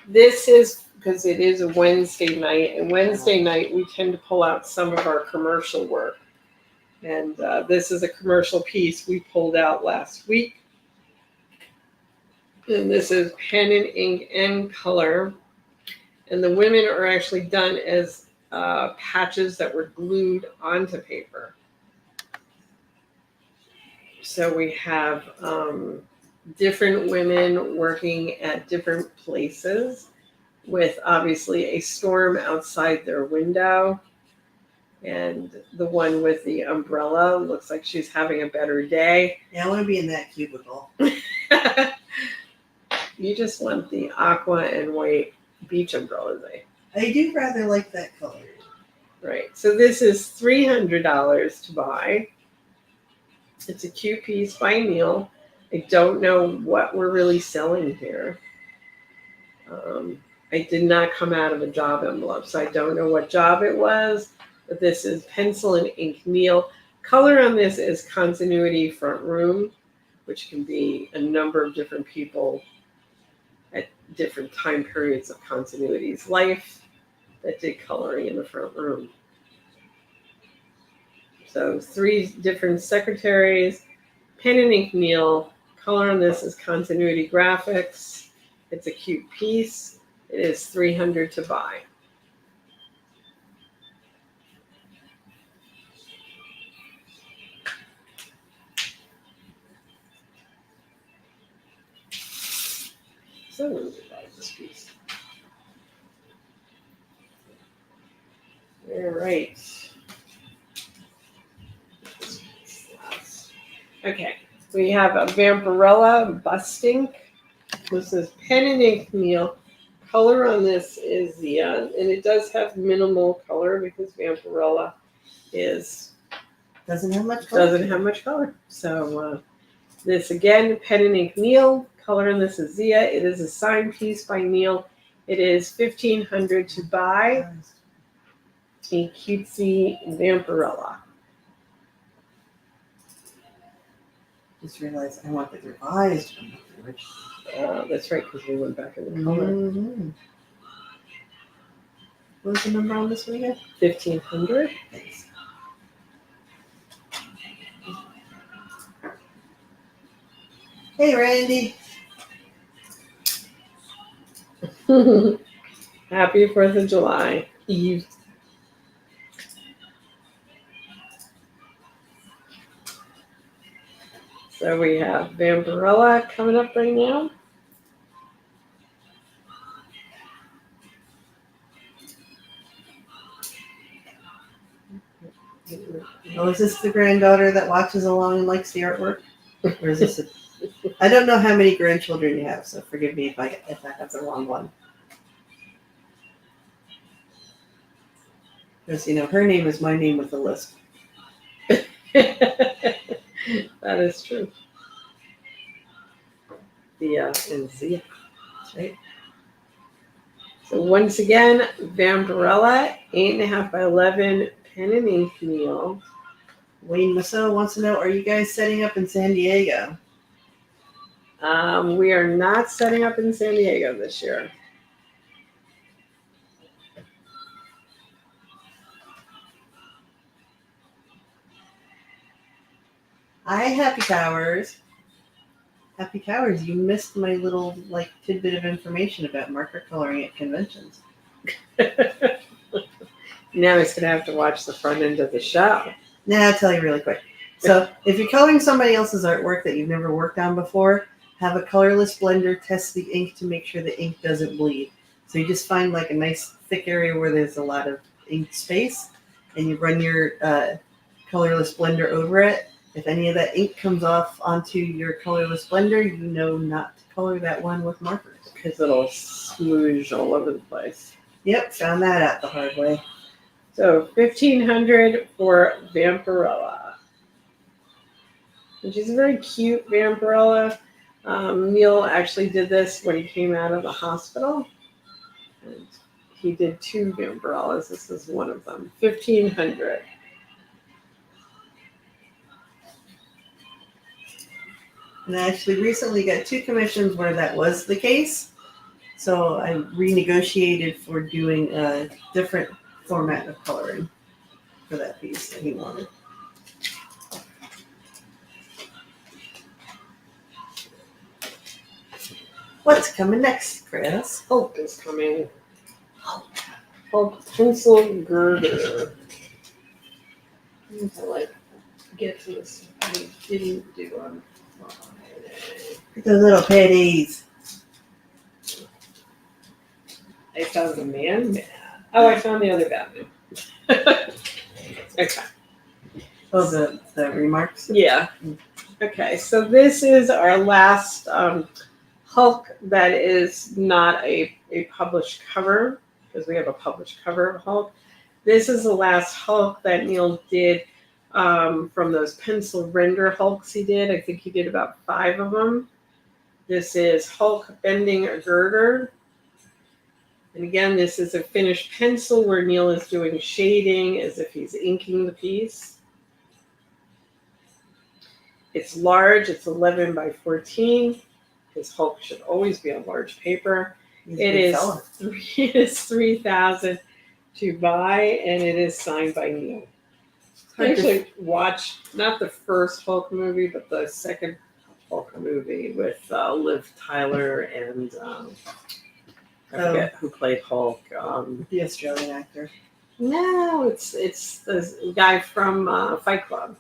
This is because it is a Wednesday night, and Wednesday night we tend to pull out some of our commercial work. And this is a commercial piece we pulled out last week. And this is pen and ink and color. And the women are actually done as patches that were glued onto paper. So we have different women working at different places with obviously a storm outside their window. And the one with the umbrella looks like she's having a better day. Yeah, I want to be in that cubicle. You just want the aqua and white beach umbrellas, eh? I do rather like that color. Right. So this is $300 to buy. It's a cute piece by Neal. I don't know what we're really selling here. I did not come out of a job envelope, so I don't know what job it was. But this is pencil and ink Neal. Color on this is continuity front room, which can be a number of different people at different time periods of continuity's life that did coloring in the front room. So 3 different secretaries, pen and ink Neal. Color on this is continuity graphics. It's a cute piece. It is $300 to buy. So I'm going to buy this piece. All right. Okay, we have a Vampirella bust ink. This is pen and ink Neal. Color on this is and it does have minimal color because Vampirella doesn't have much color. Doesn't have much color. So this again, pen and ink Neal. Color on this is Zia. It is a signed piece by Neal. It is $1,500 to buy. A cutesy Vampirella. Just realized I want the revised one. That's right, because we went back in the color. Mm-hmm. What was the number on this one again? 1,500. Thanks. Hey, Randy. Happy 4th of July Eve. So we have Vampirella coming up right now. Oh, is this the granddaughter that watches along and likes the artwork? Or is this I don't know how many grandchildren you have, so forgive me if I have the wrong one. Because, her name is my name with a lisp. That is true. Thea and Zia. That's right. So once again, Vampirella, 8.5 by 11, pen and ink Neal. Wayne Masso wants to know, are you guys setting up in San Diego? We are not setting up in San Diego this year. Hi, Happy Towers. Happy Towers, you missed my little tidbit of information about marker coloring at conventions. Now he's gonna have to watch the front end of the show. Now I'll tell you really quick. So if you're coloring somebody else's artwork that you've never worked on before, have a colorless blender test the ink to make sure the ink doesn't bleed. So you just find a nice thick area where there's a lot of ink space, and you run your colorless blender over it. If any of that ink comes off onto your colorless blender, you know not to color that one with markers. Because it'll smoosh all over the place. Yep, found that out the hard way. So $1,500 for Vampirella. And she's a very cute Vampirella. Neal actually did this when he came out of the hospital. And he did 2 Vampirellas. This is one of them. $1,500. And I actually recently got 2 commissions where that was the case. So I renegotiated for doing a different format of coloring for that piece that he wanted. What's coming next, Chris? Hulk is coming. Hulk pencil girder. I get to this. I didn't do on Friday. The little petties. I found the man. Oh, I found the other Batman. Okay. Oh, the remarks? Yeah. Okay, so this is our last Hulk that is not a published cover. because we have a published cover of Hulk. This is the last Hulk that Neal did from those pencil render Hulks he did. I think he did about 5 of them. This is Hulk bending a girder. And again, this is a finished pencil where Neal is doing shading as if he's inking the piece. It's large. It's 11 by 14. His Hulk should always be on large paper. It is 3,000 to buy, and it is signed by Neal. I actually watched not the first Hulk movie, but the second Hulk movie with Liv Tyler and I forget who played Hulk. The Australian actor. No, it's the guy from Fight Club.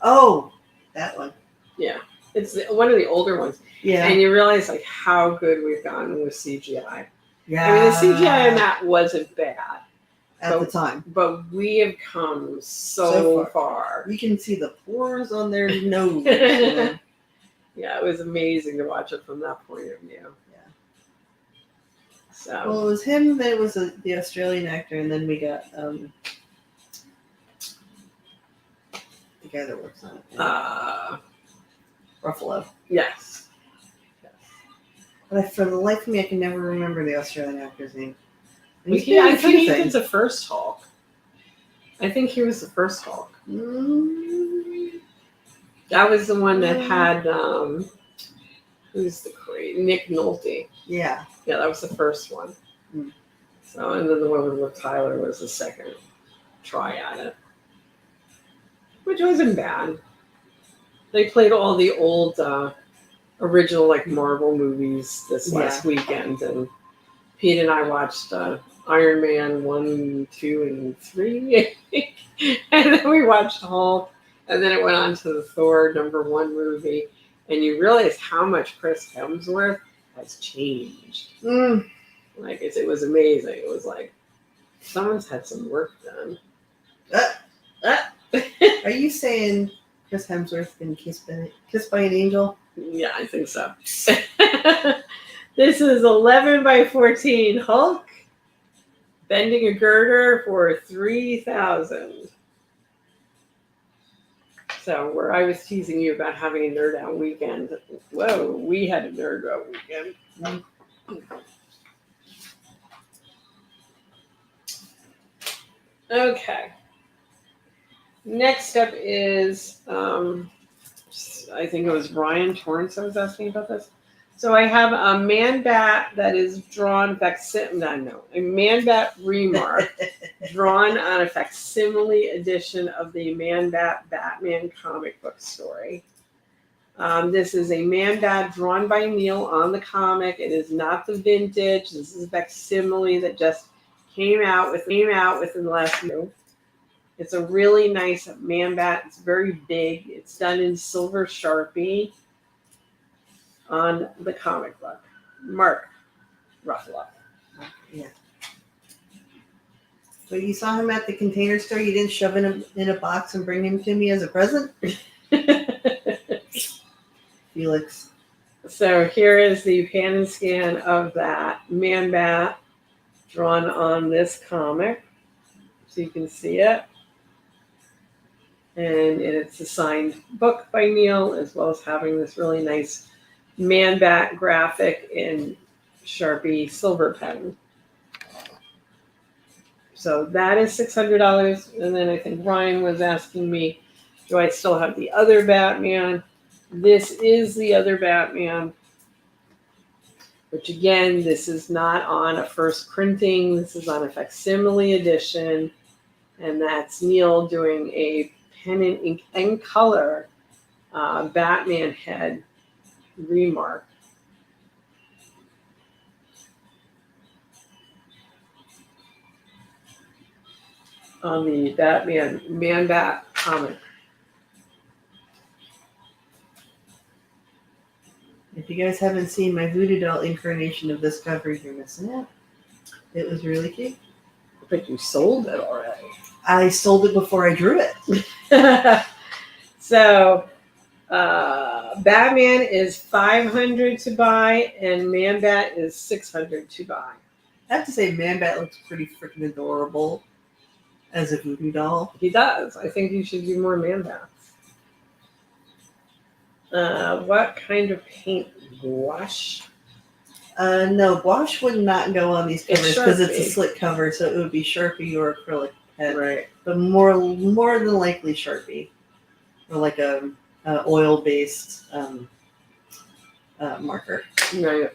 Oh, that one. Yeah, it's one of the older ones. Yeah. And you realize like how good we've gotten with CGI. Yeah. I mean, the CGI in that wasn't bad at the time, but we have come so far. You can see the pores on their nose. Yeah, it was amazing to watch it from that point of view. Yeah. So. Well, it was him. Then it was the Australian actor, and then we got the guy that works on it. Ruffalo. Yes. But for the life of me, I can never remember the Australian actor's name. I think he did the first Hulk. I think he was the first Hulk. That was the one that had who's the great Nick Nolte. Yeah. Yeah, that was the first one. So, and then the one with Liv Tyler was the second try at it, which wasn't bad. They played all the old original like Marvel movies this last weekend, and Pete and I watched Iron Man 1, 2, and 3, and then we watched Hulk, and then it went on to the Thor #1 movie, and you realize how much Chris Hemsworth has changed. Like it was amazing. It was like someone's had some work done. Are you saying Chris Hemsworth been kissed by an angel? Yeah, I think so. This is 11 by 14 Hulk bending a girder for 3,000. So where I was teasing you about having a nerd out weekend, whoa, we had a nerd out weekend. Okay. Next up is, I think it was Ryan Torrance that was asking about this. So I have a Man-Bat that is drawn a Man-Bat remark drawn on a facsimile edition of the Man-Bat Batman comic book story. This is a Man-Bat drawn by Neal on the comic. It is not the vintage. This is a facsimile that just came out within the last year. It's a really nice Man-Bat. It's very big. It's done in silver Sharpie on the comic book. Mark Ruffalo. Yeah. So you saw him at the Container Store. You didn't shove him in a box and bring him to me as a present? Felix. So here is the pan and scan of that Man-Bat drawn on this comic. So you can see it. And it's a signed book by Neal, as well as having this really nice Man-Bat graphic in Sharpie silver pen. So that is $600. And then I think Ryan was asking me, do I still have the other Batman? This is the other Batman. Which again, this is not on a first printing. This is on a facsimile edition. And that's Neal doing a pen and ink and color Batman head remark. On the Batman Man-Bat comic. If you guys haven't seen my Voodoo Doll incarnation of this cover, you're missing out. It was really cute. I think you sold it already. I sold it before I drew it. So, Batman is $500 to buy, and Man-Bat is $600 to buy. I have to say, Man-Bat looks pretty freaking adorable as a voodoo doll. He does. I think you should do more Man-Bats. What kind of paint? Gouache? No, gouache would not go on these covers because it's a Sharpie. slick cover, so it would be Sharpie or acrylic pen. Right. But more than likely Sharpie, or like a oil-based marker. Right.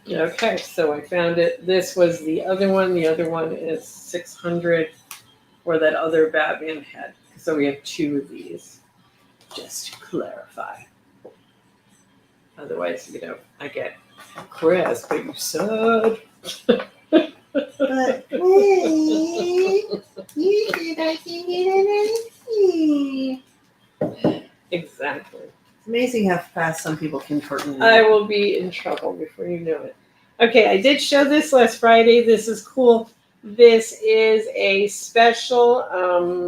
Okay, so I found it. This was the other one. The other one is 600 for that other Batman head. So we have 2 of these, just to clarify. Otherwise, I get Chris, but you suck. But hey, you did I can get anything. Exactly. It's amazing how fast some people can shorten. I will be in trouble before you know it. Okay, I did show this last Friday. This is cool. This is a special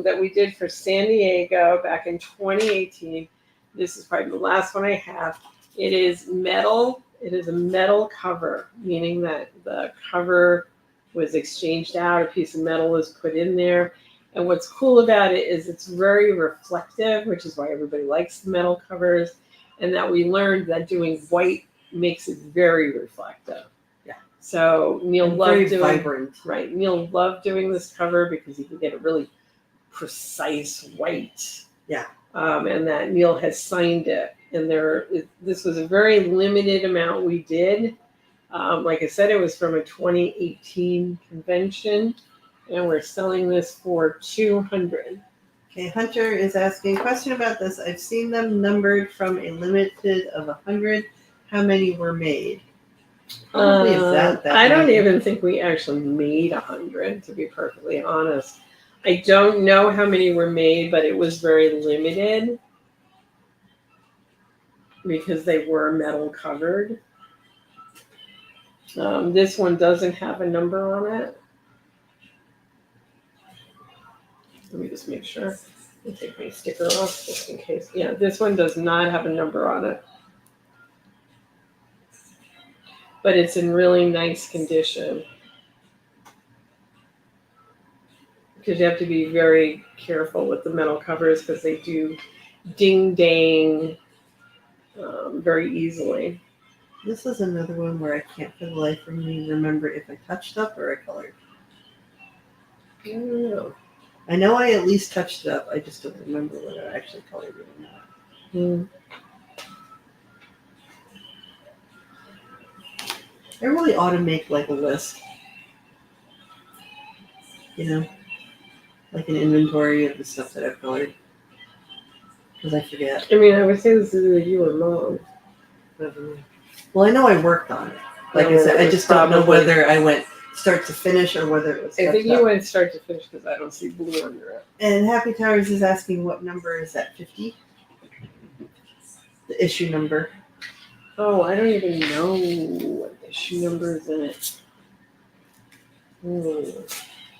that we did for San Diego back in 2018. This is probably the last one I have. It is metal. It is a metal cover, meaning that the cover was exchanged out. A piece of metal was put in there. And what's cool about it is it's very reflective, which is why everybody likes the metal covers. And that we learned that doing white makes it very reflective. Yeah. So Neal loved very doing vibrant. Right. Neal loved doing this cover because he could get a really precise white. Yeah. And that Neal has signed it. And this was a very limited amount we did. Like I said, it was from a 2018 convention. And we're selling this for $200. Okay, Hunter is asking a question about this. I've seen them numbered from a limited of 100. How many were made? Probably that I don't many. even think we actually made 100, to be perfectly honest. I don't know how many were made, but it was very limited because they were metal covered. This one doesn't have a number on it. Let me just make sure. Let me take my sticker off just in case. Yeah, this one does not have a number on it. But it's in really nice condition. Because you have to be very careful with the metal covers because they do ding-dang very easily. This is another one where I can't for the life of me remember if I touched up or I colored. I don't know. I know I at least touched it up. I just don't remember whether I actually colored it or not. I really ought to make like a list. You know? Like an inventory of the stuff that I've colored. Because I forget. I mean, I would say this is either you or Mom. Well, I know I worked on it. Like I said, I just don't know whether I went start to finish or whether it was I think touched you up. went start to finish because I don't see blue under it. And Happy Towers is asking what number is that, 50? The issue number. Oh, I don't even know what issue number is in it.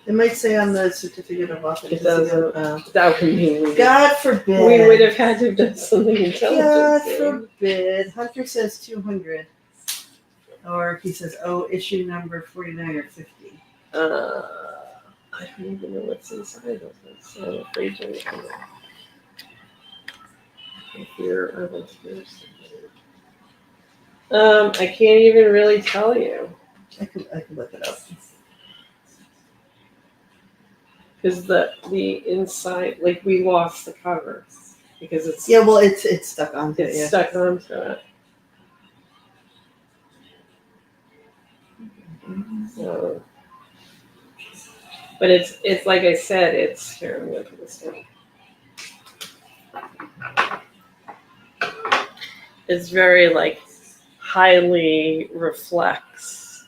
It might say on the certificate of authenticity. It doesn't. That would mean God forbid. we would have had to have done something intelligent. God forbid. Hunter says 200. Or he says, issue number 49 or 50. I don't even know what's inside of this. I'm afraid to open it. Here, I can't even really tell you. I can look it up. Because the inside, like we lost the cover because it's it's stuck onto it. it's Yeah. stuck onto it. So, but it's like I said, it's here. I'm gonna put this down. It's very like highly reflects,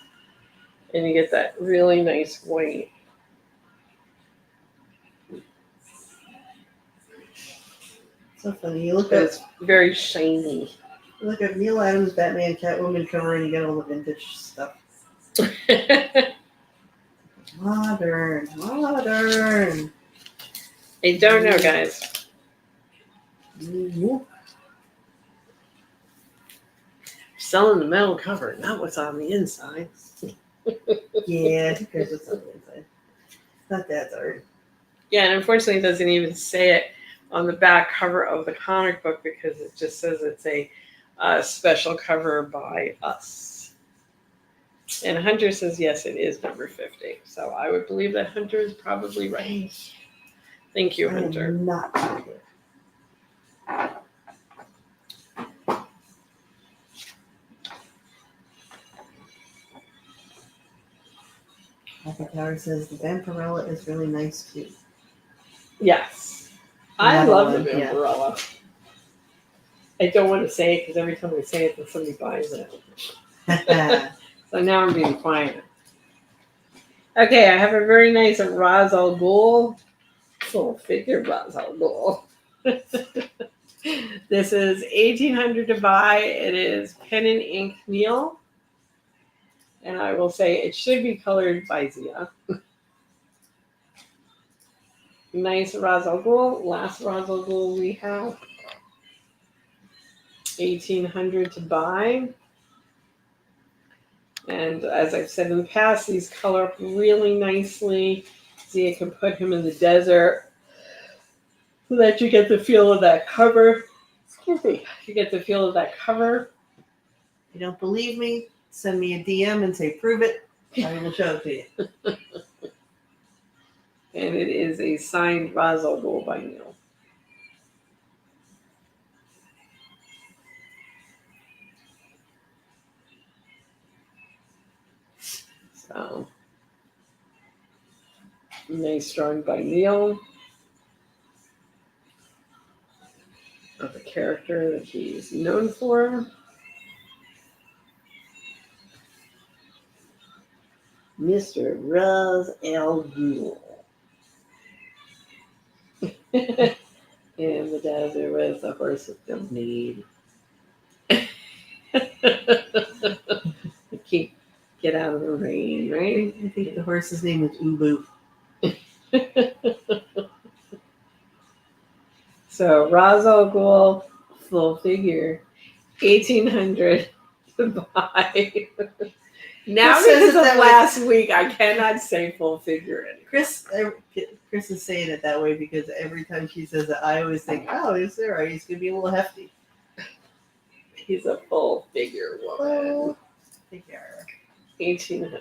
and you get that really nice white. So funny. You look But at it's very shiny. Neal Adams, Batman, Catwoman cover, and you get all the vintage stuff. Modern. I don't know, guys. selling the metal cover, not what's on the inside. Yeah, who cares what's on the inside? Not that hard. Yeah, and unfortunately it doesn't even say it on the back cover of the comic book because it just says it's a special cover by us. And Hunter says, yes, it is number 50. So I would believe that Hunter is probably right. Thank you, Hunter. I am not sure. Happy Tower says the Vampirella is really nice too. Yes. I Another love one, the yeah. Vampirella. I don't want to say it because every time I say it, then somebody buys it. So now I'm being quiet. Okay, I have a very nice Ra's al Ghul. Full figure Ra's al Ghul. This is $1,800 to buy. It is pen and ink Neal. And I will say it should be colored by Zia. Nice Ra's al Ghul. Last Ra's al Ghul we have. $1,800 to buy. And as I've said in the past, these color up really nicely. Zia can put him in the desert so that you get the feel of that cover. Excuse me. You get the feel of that cover. If you don't believe me, send me a DM and say, prove it. I will show it to you. And it is a signed Ra's al Ghul by Neal. So, nice drawing by Neal of a character that he's known for. Mr. Ra's al Ghul. In the desert with a horse that don't need. Get out of the rain, right? I think the horse's name is Ubu. So Ra's al Ghul, full figure, $1,800 to buy. Now Chris says because it of that way. last week, I cannot say full figure anymore. Chris is saying it that way because every time she says it, I always think, oh, is there? He's going to be a little hefty. He's a full figure woman. Figure. $1,800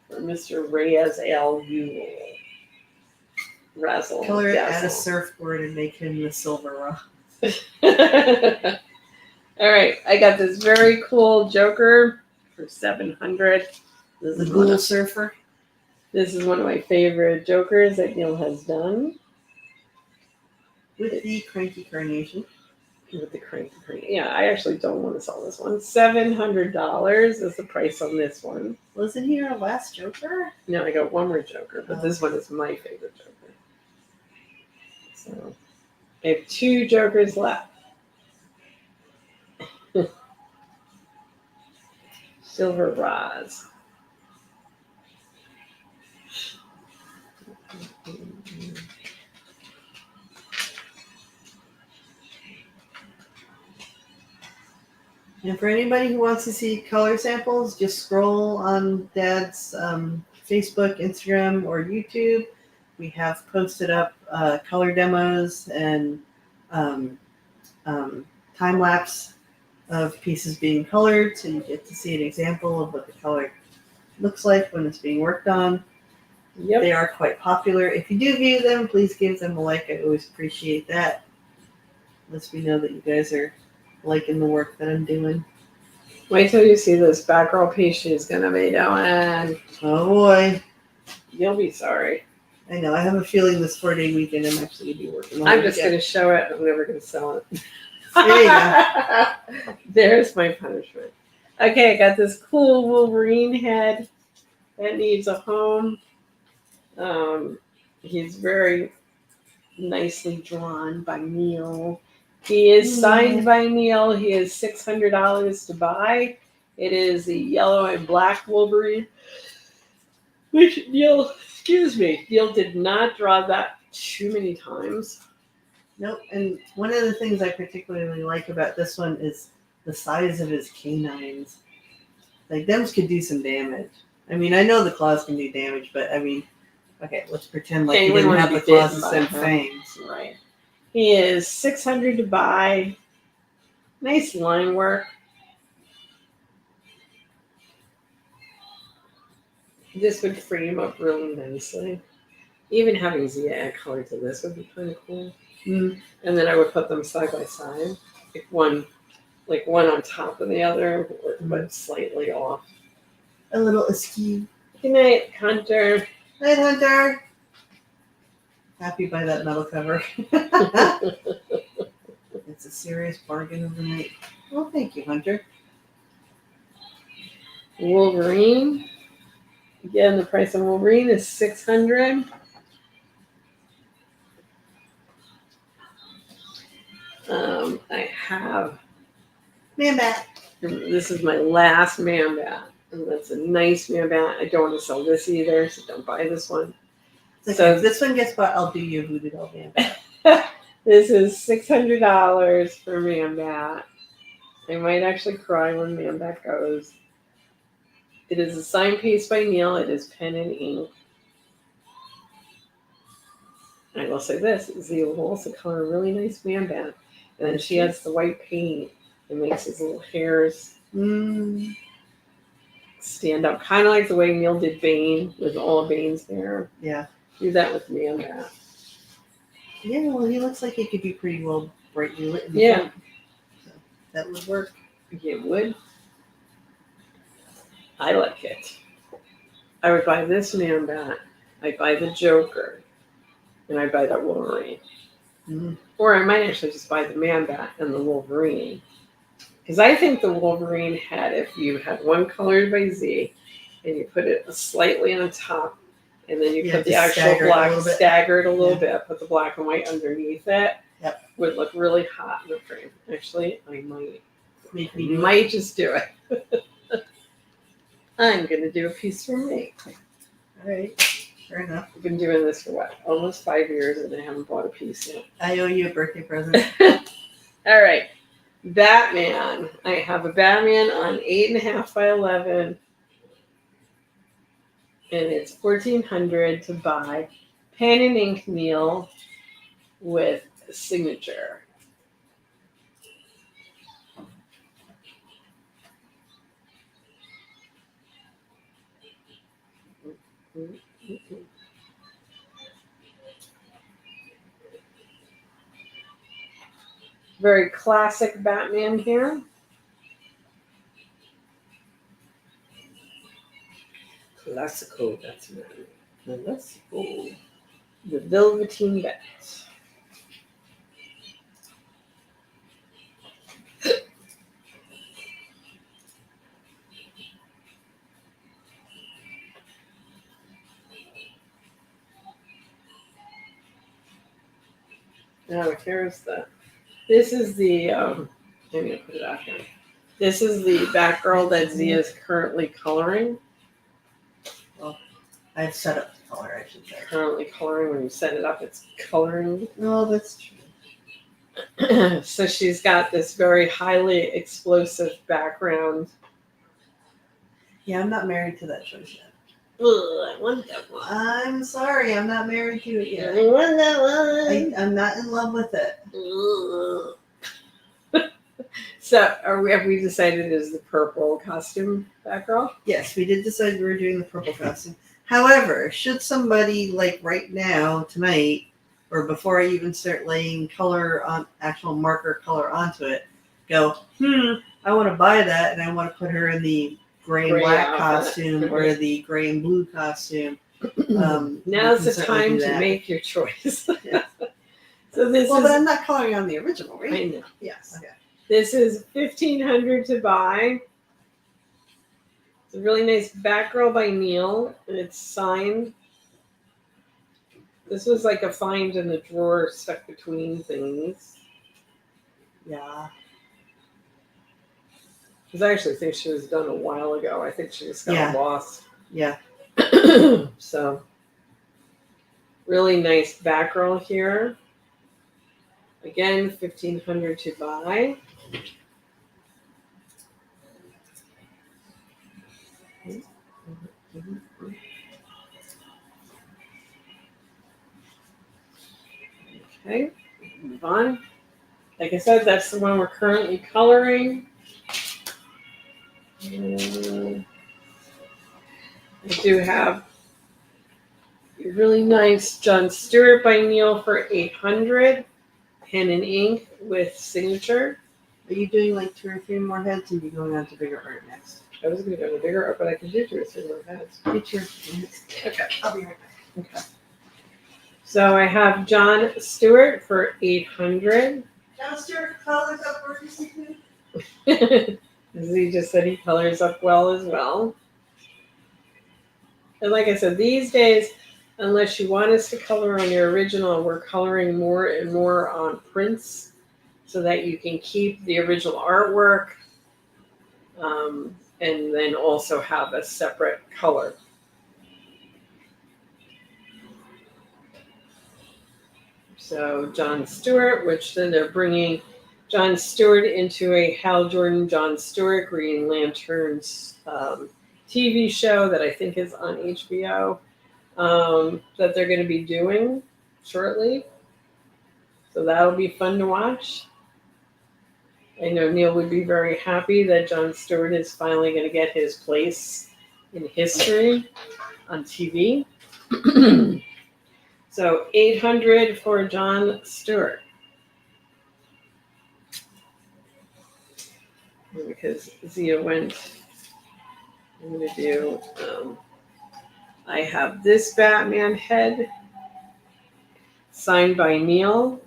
for Mr. Ra's al Ghul. Razzle. Color it, add a dazzle. surfboard, and make him the silver rock. All right, I got this very cool Joker for $700. This The is one Ghoul of, Surfer. this is one of my favorite Jokers that Neal has done. With the cranky carnation. With the cranky. Yeah, I actually don't want to sell this one. $700 is the price on this one. Wasn't he our last Joker? No, I got one more Joker, but this one is my favorite Joker. So I have 2 Jokers left. Silver Ra's. And for anybody who wants to see color samples, just scroll on Dad's Facebook, Instagram, or YouTube. We have posted up color demos and time lapse of pieces being colored, so you get to see an example of what the color looks like when it's being worked on. Yep. They are quite popular. If you do view them, please give them a like. I always appreciate that. Lets me know that you guys are liking the work that I'm doing. Wait till you see this Batgirl piece she's gonna be doing. Oh boy. You'll be sorry. I know. I have a feeling this 4-day weekend I'm actually going to be working on I'm it just again. gonna show it. I'm never gonna sell it. There you go. There's my punishment. Okay, I got this cool Wolverine head that needs a home. He's very nicely drawn by Neal. He is signed by Neal. He is $600 to buy. It is the yellow and black Wolverine, which Neal did not draw that too many times. Nope. And one of the things I particularly like about this one is the size of his canines. Like, them could do some damage. I mean, I know the claws can do damage, but I mean, okay, let's pretend like Okay, he we didn't wanna have be the claws bitten the by same him. fangs. Right. He is $600 to buy. Nice line work. This would free him up really nicely. Even having Zia add color to this would be kind of cool. Mm. And then I would put them side by side, one on top of the other, but slightly off. A little askew. Good night, Hunter. Night, Hunter. Happy by that metal cover. It's a serious bargain of the night. Well, thank you, Hunter. Wolverine. Again, the price of Wolverine is $600. I have. Man bat. This is my last man bat, and that's a nice man bat. I don't want to sell this either, so don't buy this one. Like, So if this one gets bought, I'll do you a voodoo doll man bat. This is $600 for man bat. I might actually cry when man bat goes. It is a signed piece by Neal. It is pen and ink. I will say this: Zia will also color a really nice man bat, and then she has the white paint. It makes his little hairs stand up, kind of like the way Neal did Bane with all of Bane's hair. Yeah. Do that with man bat. Yeah, well, he looks like he could be pretty well brightly lit in the Yeah. front. So that would work. It would. I like it. I would buy this man bat. I'd buy the Joker. And I'd buy that Wolverine. Mm-hmm. Or I might actually just buy the man bat and the Wolverine. Because I think the Wolverine had, if you had one colored by Z and you put it slightly on top, and then you put the actual black staggered a little bit, put the black and white underneath it, would look really hot in the frame. Actually, I might just do it. I'm going to do a piece for me. All right. Fair enough. I've been doing this for what? Almost 5 years, and I haven't bought a piece yet. I owe you a birthday present. All right. Batman. I have a Batman on 8.5 by 11. And it's $1,400 to buy. Pen and ink Neal with a signature. Very classic Batman here. Classical Batman. Classical. The Velveteen Bat. Now here's the. This is the. I'm gonna put it out here. This is the Batgirl that Zia is currently coloring. Well, I've set up the color, I should say. Currently coloring. When you set it up, it's coloring. No, that's true. So she's got this very highly explosive background. Yeah, I'm not married to that choice yet. Ugh, I want that one. I'm sorry, I'm not married to it yet. I want that one. I'm not in love with it. So, have we decided it is the purple costume Batgirl? Yes, we did decide we were doing the purple costume. However, should somebody, like right now, tonight, or before I even start laying color on actual marker color onto it, go, I want to buy that, and I want to put her in the gray and black costume or the gray and blue costume. Now's the time to make your choice. Yeah. So this but I'm not coloring on the original, right? I know. Yes. Okay. This is $1,500 to buy. It's a really nice Batgirl by Neal, and it's signed. This was like a find in the drawer stuck between things. Yeah. Because I actually think she was done a while ago. I think she just got lost. Yeah. So, really nice Batgirl here. Again, $1,500 to buy. Okay, move on. Like I said, that's the one we're currently coloring. I do have a really nice John Stewart by Neal for 800, pen and ink with signature. Are you doing like 2 or 3 more heads, and you going on to bigger art next? I was going to go to bigger art, but I can do 2 or 3 more heads. Get your Okay. I'll be right back. Okay. So I have John Stewart for 800. John Stewart colors up gorgeous. As he just said, he colors up well as well. And like I said, these days, unless you want us to color on your original, we're coloring more and more on prints so that you can keep the original artwork and then also have a separate color. So John Stewart, which then they're bringing John Stewart into a Hal Jordan, John Stewart, Green Lanterns TV show that I think is on HBO that they're going to be doing shortly. So that'll be fun to watch. I know Neal would be very happy that John Stewart is finally going to get his place in history on TV. So 800 for John Stewart. Because Zia went, I'm going to do, I have this Batman head signed by Neal.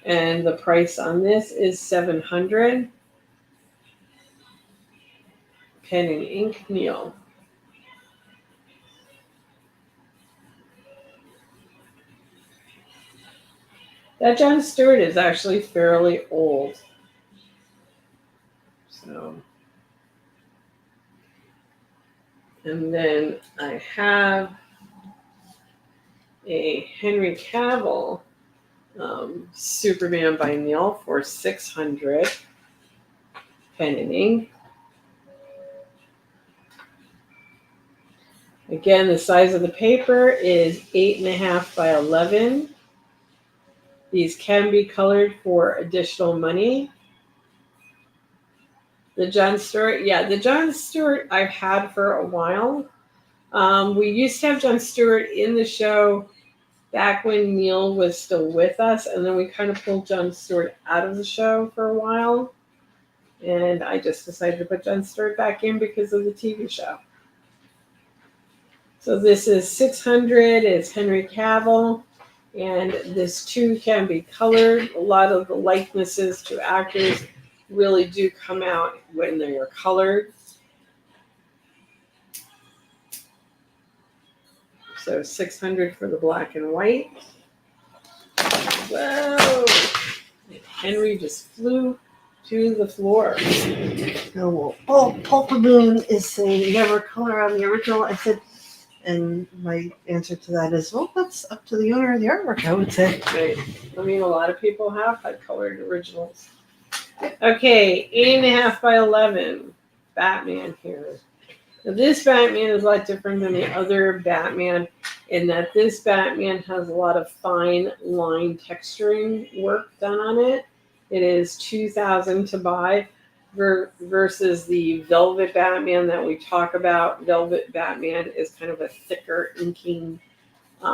And the price on this is 700. Pen and ink, Neal. That John Stewart is actually fairly old. So, and then I have a Henry Cavill Superman by Neal for 600. Pen and ink. Again, the size of the paper is 8.5 by 11. These can be colored for additional money. The John Stewart, yeah, the John Stewart I've had for a while. We used to have John Stewart in the show back when Neal was still with us, and then we kind of pulled John Stewart out of the show for a while. And I just decided to put John Stewart back in because of the TV show. So this is 600, it's Henry Cavill, and this too can be colored. A lot of the likenesses to actors really do come out when they are colored. So 600 for the black and white. Whoa! Henry just flew to the floor. No, well, Paul Paboon is saying never color on the original. I said, and my answer to that is, well, that's up to the owner of the artwork, I would say. Right. I mean, a lot of people have had colored originals. Okay, 8.5 by 11. Batman here. Now, this Batman is a lot different than the other Batman in that this Batman has a lot of fine line texturing work done on it. It is $2,000 to buy versus the Velvet Batman that we talk about. Velvet Batman is kind of a thicker inking,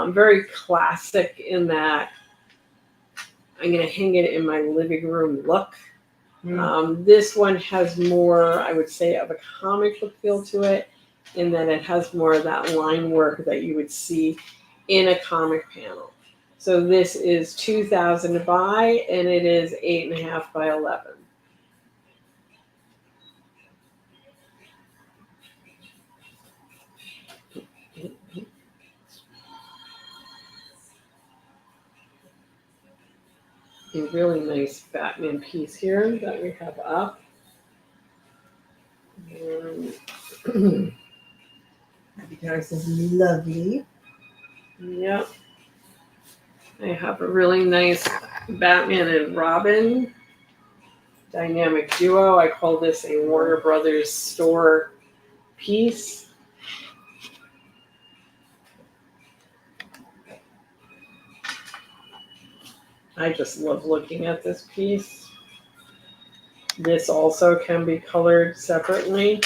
very classic in that I'm going to hang it in my living room look. This one has more, I would say, of a comic book feel to it in that it has more of that line work that you would see in a comic panel. So this is $2,000 to buy, and it is 8.5 by 11. A really nice Batman piece here that we have up. Happy Towers is lovely. Yep. I have a really nice Batman and Robin dynamic duo. I call this a Warner Brothers store piece. I just love looking at this piece. This also can be colored separately.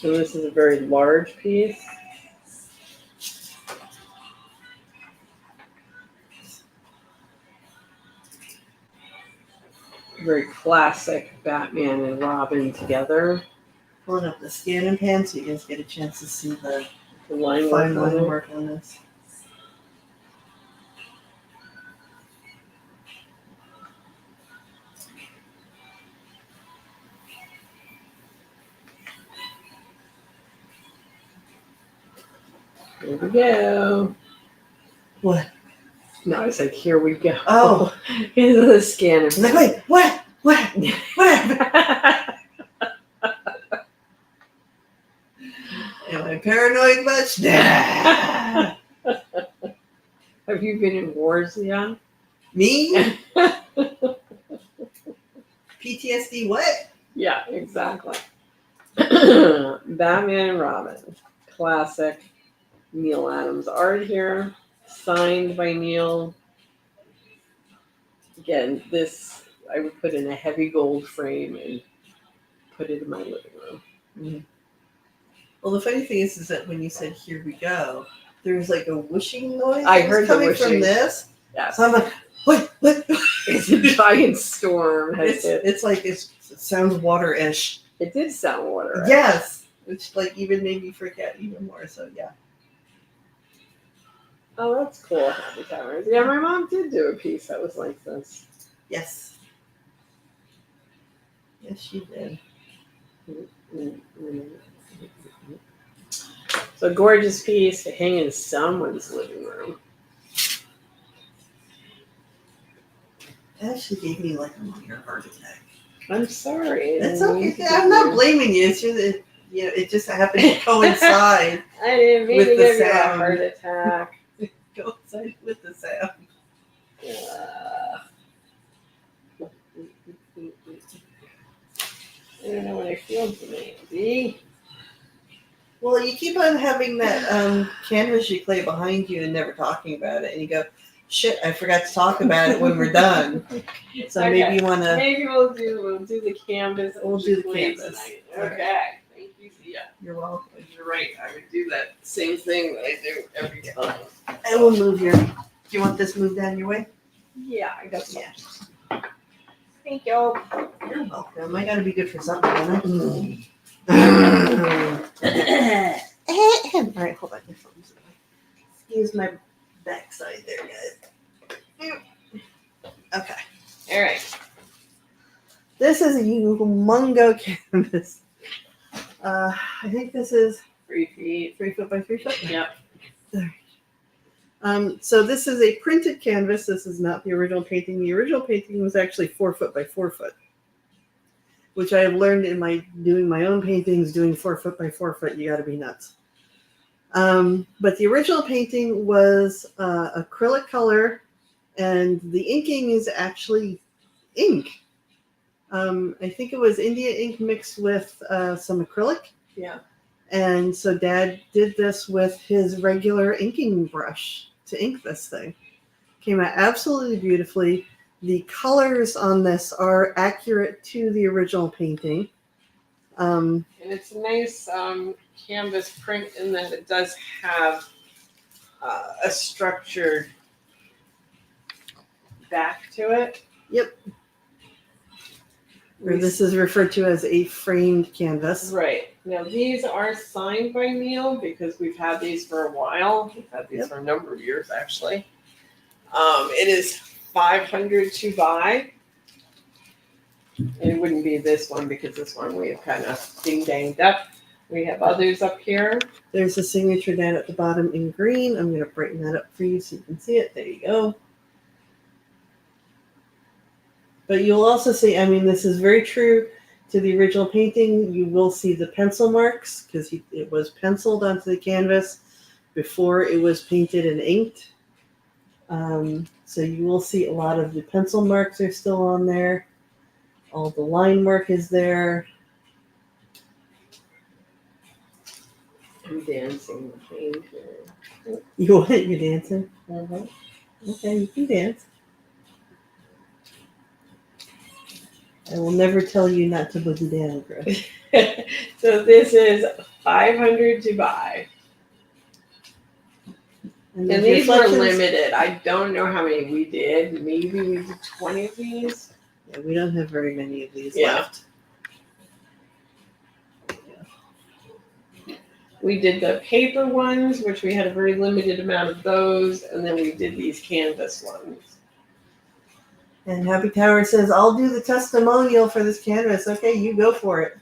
And this is a very large piece. Very classic Batman and Robin together. Pulling up the scanning pan so you guys get a chance to see the line fine work on line it. work on this. Here we go. What? No, I said, here we go. Oh. Into the scanning I'm like, wait, what? What? What? Am I paranoid much? Nah. Have you been in wars yet? Me? PTSD what? Yeah, exactly. Batman and Robin. Classic Neal Adams art here. Signed by Neal. Again, this I would put in a heavy gold frame and put it in my living room. Mm. Well, the funny thing is that when you said "here we go," there was like a whooshing noise. I that was heard the coming whooshing. from this. Yes. So I'm like, what? It's a giant storm has hit. It's like it sounds water-ish. It did sound water. Yes, which like even made me freak out even more. So yeah. Oh, that's cool. Happy Towers. Yeah, my mom did do a piece that was like this. Yes. Yes, she did. So gorgeous piece to hang in someone's living room. That actually gave me like a minor heart attack. I'm sorry. That's okay. I'm not blaming you. It's just it just happened to coincide. I didn't mean with to the give you a sound. heart attack. Coincide with the sound. I don't know what I feel today, Andy. Well, you keep on having that canvas you play behind you and never talking about it, and you go, "Shit, I forgot to talk about it when we're done." So Okay. maybe you want to. Maybe we'll do the canvas. We'll do the giclees canvas. tonight. All Okay. Thank you, Zia. You're welcome. You're right. I would do that same thing that I do every time. I will move your. Do you want this moved down your way? Yeah, I guess so. Yeah. Thank you. You're welcome. I gotta be good for something, don't I? All right, hold on. Your phone's away. Excuse my backside there, guys. Okay. All right. This is a humongo canvas. I think this is 3 feet. 3 foot by 3 foot. Yep. So this is a printed canvas. This is not the original painting. The original painting was actually 4 foot by 4 foot, which I have learned in my doing my own paintings. Doing 4 foot by 4 foot, you got to be nuts. But the original painting was acrylic color, and the inking is actually ink. I think it was India ink mixed with some acrylic. Yeah. And so Dad did this with his regular inking brush to ink this thing. Came out absolutely beautifully. The colors on this are accurate to the original painting. And it's a nice canvas print in that it does have a structured back to it. Yep. Or this is referred to as a framed canvas. Right. Now, these are signed by Neal because we've had these for a while. We've had these for a number of years, actually. It is $500 to buy. It wouldn't be this one because this one we have kind of ding-danged up. We have others up here. There's a signature down at the bottom in green. I'm going to brighten that up for you so you can see it. There you go. But you'll also see, I mean, this is very true to the original painting. You will see the pencil marks because it was penciled onto the canvas before it was painted and inked. So you will see a lot of the pencil marks are still on there. All the line work is there. I'm dancing the painter. You want it? You're dancing? Mm-hmm. Okay, you can dance. I will never tell you not to boogie down, Chris. So this is 500 to buy. And these were limited. I don't know how many we did. Maybe we did 20 of these. Yeah, we don't have very many of these Yeah. left. We did the paper ones, which we had a very limited amount of those, and then we did these canvas ones. And Happy Tower says, I'll do the testimonial for this canvas. Okay, you go for it.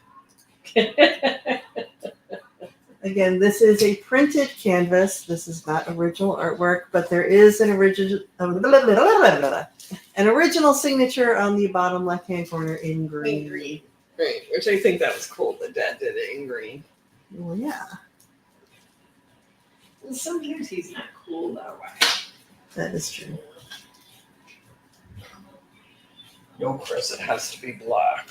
Again, this is a printed canvas. This is not original artwork, but there is an original signature on the bottom left-hand corner in green. In green. Right, which I think that was cool that Dad did it in green. Well, yeah. Sometimes he's not cool that way. That is true. No, Chris, it has to be black.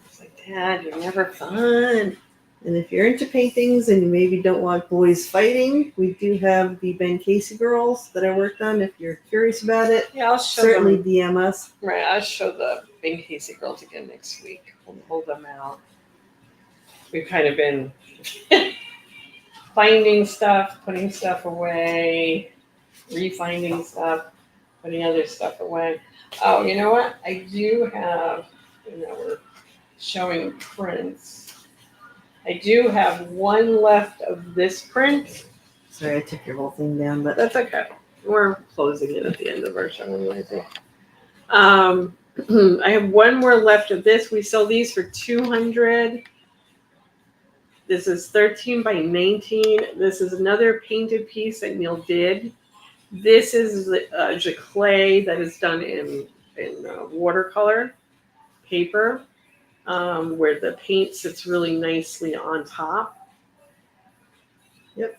It's like, Dad, you're never fun. And if you're into paintings and you maybe don't want boys fighting, we do have the Ben Casey girls that I worked on. If you're curious about it, yeah, I'll show certainly them. DM us. Right, I'll show the Ben Casey girls again next week. We'll pull them out. We've kind of been finding stuff, putting stuff away, refinding stuff, putting other stuff away. Oh, you know what? I do have, we're showing prints. I do have one left of this print. Sorry, I took your whole thing down, but That's okay. We're closing it at the end of our show anyway, I think. I have one more left of this. We sell these for $200. This is 13 by 19. This is another painted piece that Neal did. This is giclée that is done in watercolor paper, where the paint sits really nicely on top. Yep.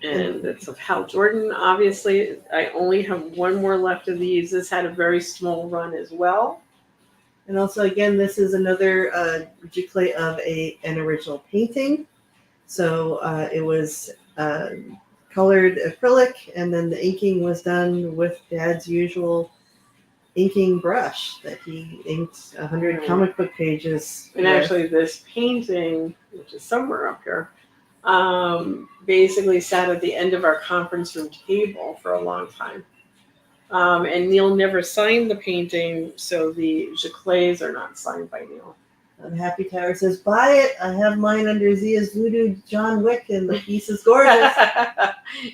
And it's of Hal Jordan. Obviously, I only have one more left of these. This had a very small run as well. And also, again, this is another giclée of an original painting. So it was colored acrylic, and then the inking was done with Dad's usual inking brush that he inked 100 comic book pages. And actually, this painting, which is somewhere up here, basically sat at the end of our conference room table for a long time. And Neal never signed the painting, so the giclées are not signed by Neal. And Happy Tower says, buy it. I have mine under Zia's Voodoo John Wick, and the piece is gorgeous.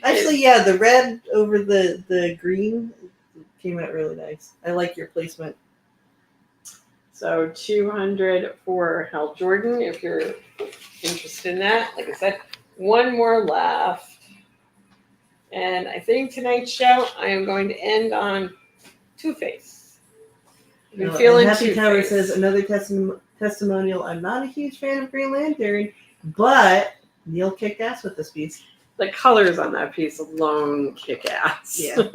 Actually, yeah, the red over the green came out really nice. I like your placement. So $200 for Hal Jordan, if you're interested in that. Like I said, one more left. And I think tonight's show, I am going to end on Two-Face. I've been feeling Happy Two-Face. Tower says, another testimonial. I'm not a huge fan of Green Lantern, but Neal kicked ass with this piece. The colors on that piece alone kick ass. Yeah.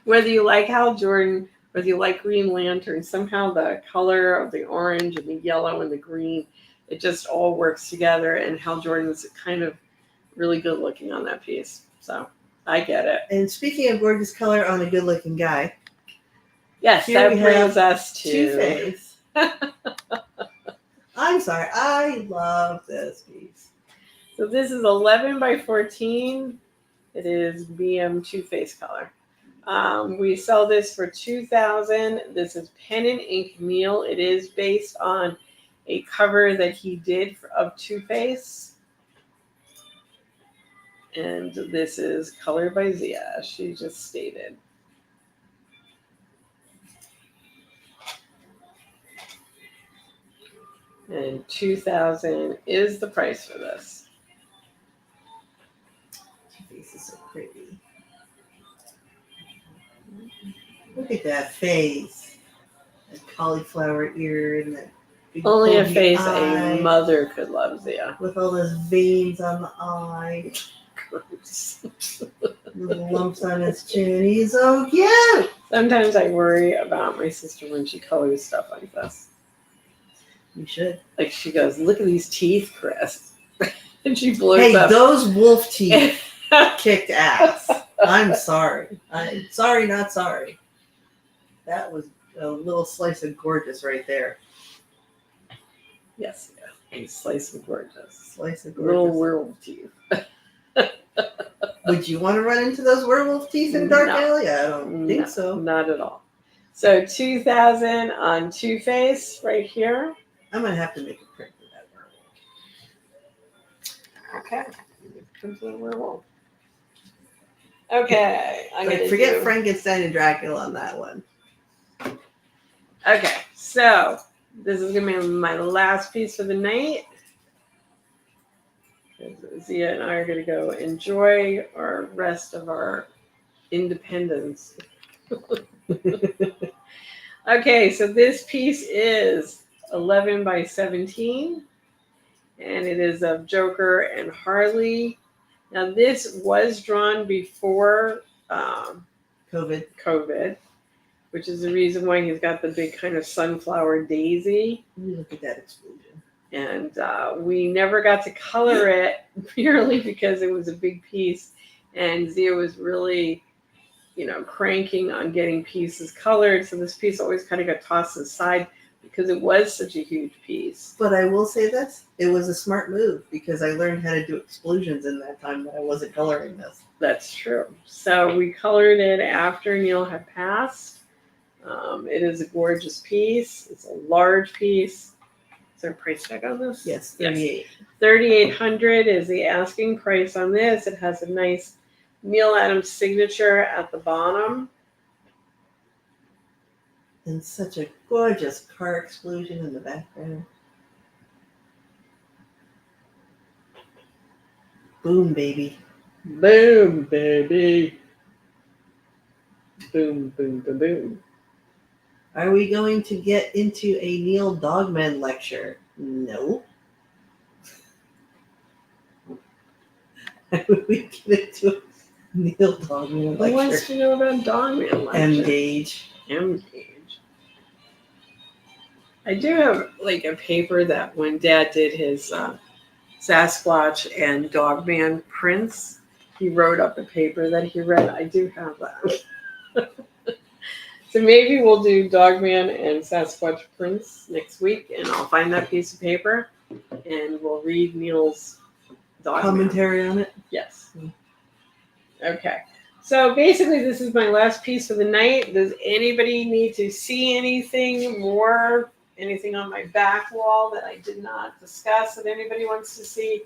Whether you like Hal Jordan, whether you like Green Lantern, somehow the color of the orange and the yellow and the green, it just all works together. And Hal Jordan's kind of really good looking on that piece. So I get it. And speaking of gorgeous color on a good looking guy. Yes, Here that brings us to Two-Face. I'm sorry. I love this piece. So this is 11 by 14. It is BM Two-Face color. We sell this for $2,000. This is pen and ink Neal. It is based on a cover that he did of Two-Face. And this is colored by Zia, as she just stated. And $2,000 is the price for this. Two-Face is so pretty. Look at that face. That cauliflower ear and that big Only a bulgy face eye a mother could love, Zia. with all those veins on the eye. Gross. Little lumps on his chin. He's so cute. Sometimes I worry about my sister when she colors stuff like this. You should. Like she goes, look at these teeth, Chris. And she blows Hey, up. those wolf teeth kicked ass. I'm sorry. I'm sorry, not sorry. That was a little slice of gorgeous right there. Yes, a slice of gorgeous. Slice of Little gorgeous. werewolf teeth. Would you want to run into those werewolf teeth in Dark No. Alley? I don't think so. Not at all. So 2,000 on Two Face right here. I'm going to have to make a print for that werewolf. Okay. Comes the werewolf. Okay. I'm Like, gonna forget do... Frankenstein and Dracula on that one. Okay. So this is going to be my last piece for the night. Zia and I are going to go enjoy our rest of our independence. Okay, so this piece is 11 by 17, and it is of Joker and Harley. Now, this was drawn before COVID, which is the reason why he's got the big kind of sunflower daisy. Let me look at that explosion. And we never got to color it purely because it was a big piece, and Zia was really, cranking on getting pieces colored. So this piece always kind of got tossed aside because it was such a huge piece. But I will say this, it was a smart move because I learned how to do explosions in that time that I wasn't coloring this. That's true. So we colored it after Neal had passed. It is a gorgeous piece. It's a large piece. Is there a price tag on this? Yes, 38. Yes. $3,800 is the asking price on this. It has a nice Neal Adams signature at the bottom. And such a gorgeous car explosion in the background. Boom, baby. Boom, baby. Boom, boom, boom, boom. Are we going to get into a Neal Dogman lecture? No. How would we get into a Neal Dogman lecture? Who wants to know about Dogman lecture? Engage. I do have like a paper that when Dad did his Sasquatch and Dogman prints, he wrote up a paper that he read. I do have that. So maybe we'll do Dogman and Sasquatch prints next week, and I'll find that piece of paper and we'll read Neal's Dogman. Commentary on it? Yes. Okay. So basically, this is my last piece for the night. Does anybody need to see anything more? Anything on my back wall that I did not discuss that anybody wants to see?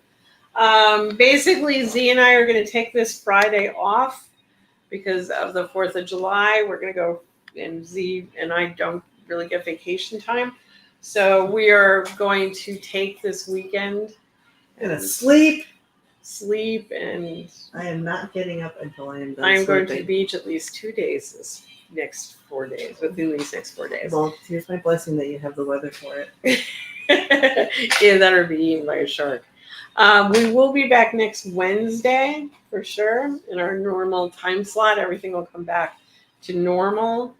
Basically, Z and I are going to take this Friday off because of the 4th of July. We're going to go, and Z and I don't really get vacation time. So we are going to take this weekend. And sleep. And I am not getting up until I am done I'm going to sleeping. the beach at least 2 days this next 4 days, within these next 4 days. Well, here's my blessing that you have the weather for it. Yeah, that'll be eaten by a shark. We will be back next Wednesday for sure in our normal time slot. Everything will come back to normal.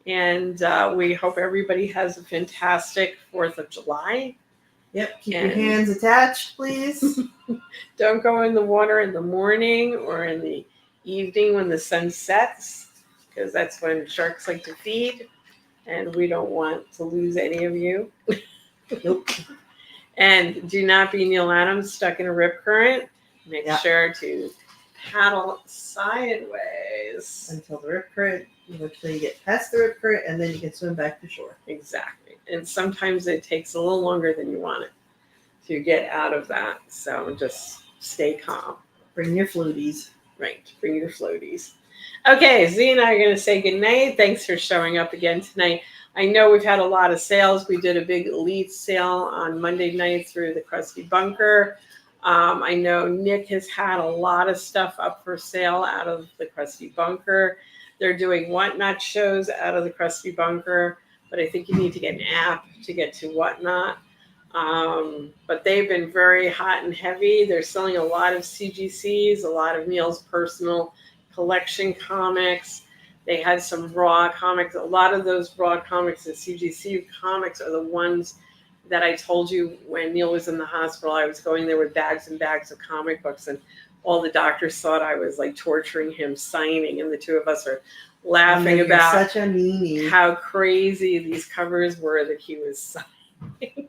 And we hope everybody has a fantastic 4th of July. Yep, keep your hands attached, please. Don't go in the water in the morning or in the evening when the sun sets, because that's when sharks like to feed, and we don't want to lose any of you. Nope. And do not be Neal Adams stuck in a rip current. Make sure to paddle sideways. Until the rip current, until you get past the rip current, and then you can swim back to shore. Exactly. And sometimes it takes a little longer than you want it to get out of that. So just stay calm. Bring your floaties. Right. Bring your floaties. Okay, Z and I are going to say goodnight. Thanks for showing up again tonight. I know we've had a lot of sales. We did a big elite sale on Monday night through the Krusty Bunker. I know Nick has had a lot of stuff up for sale out of the Krusty Bunker. They're doing Whatnot shows out of the Krusty Bunker, but I think you need to get an app to get to Whatnot. But they've been very hot and heavy. They're selling a lot of CGCs, a lot of Neal's personal collection comics. They had some raw comics. A lot of those raw comics and CGC comics are the ones that I told you when Neal was in the hospital, I was going there with bags and bags of comic books, and all the doctors thought I was like torturing him signing, and the two of us are laughing about such a meanie. how crazy these covers were that he was signing.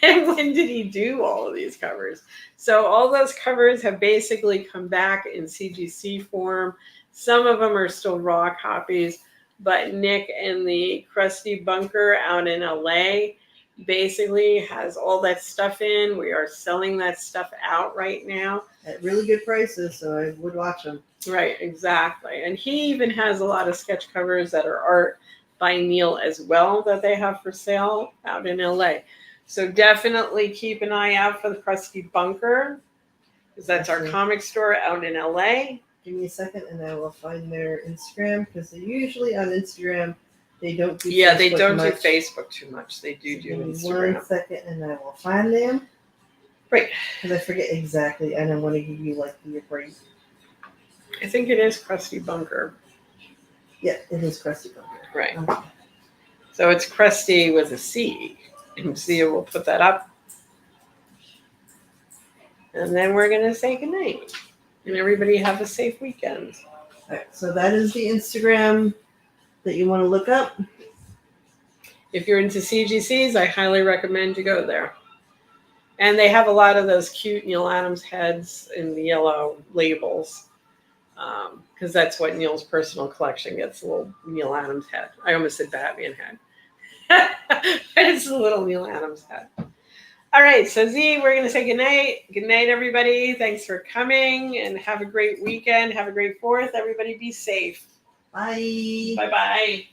And when did he do all of these covers? So all those covers have basically come back in CGC form. Some of them are still raw copies, but Nick and the Krusty Bunker out in LA basically has all that stuff in. We are selling that stuff out right now. At really good prices, so I would watch them. Right, exactly. And he even has a lot of sketch covers that are art by Neal as well that they have for sale out in LA. So definitely keep an eye out for the Krusty Bunker, because that's our comic store out in LA. Give me a second and I will find their Instagram, because they're usually on Instagram. They don't do Yeah, Facebook they don't much. do Facebook too much. They do So give me Instagram. 1 second and I will find them. Right. Because I forget exactly. I don't want to give you like the break. I think it is Krusty Bunker. Yeah, it is Krusty Bunker. Right. Okay. So it's Krusty with a C. And Zia will put that up. And then we're going to say goodnight. And everybody have a safe weekend. All right, so that is the Instagram that you want to look up. If you're into CGCs, I highly recommend you go there. And they have a lot of those cute Neal Adams heads in the yellow labels. Because that's what Neal's personal collection gets, a little Neal Adams head. I almost said Batman head. It's a little Neal Adams head. All right, so Z, we're going to say goodnight. Good night, everybody. Thanks for coming, and have a great weekend. Have a great 4th. Everybody be safe. Bye. Bye-bye.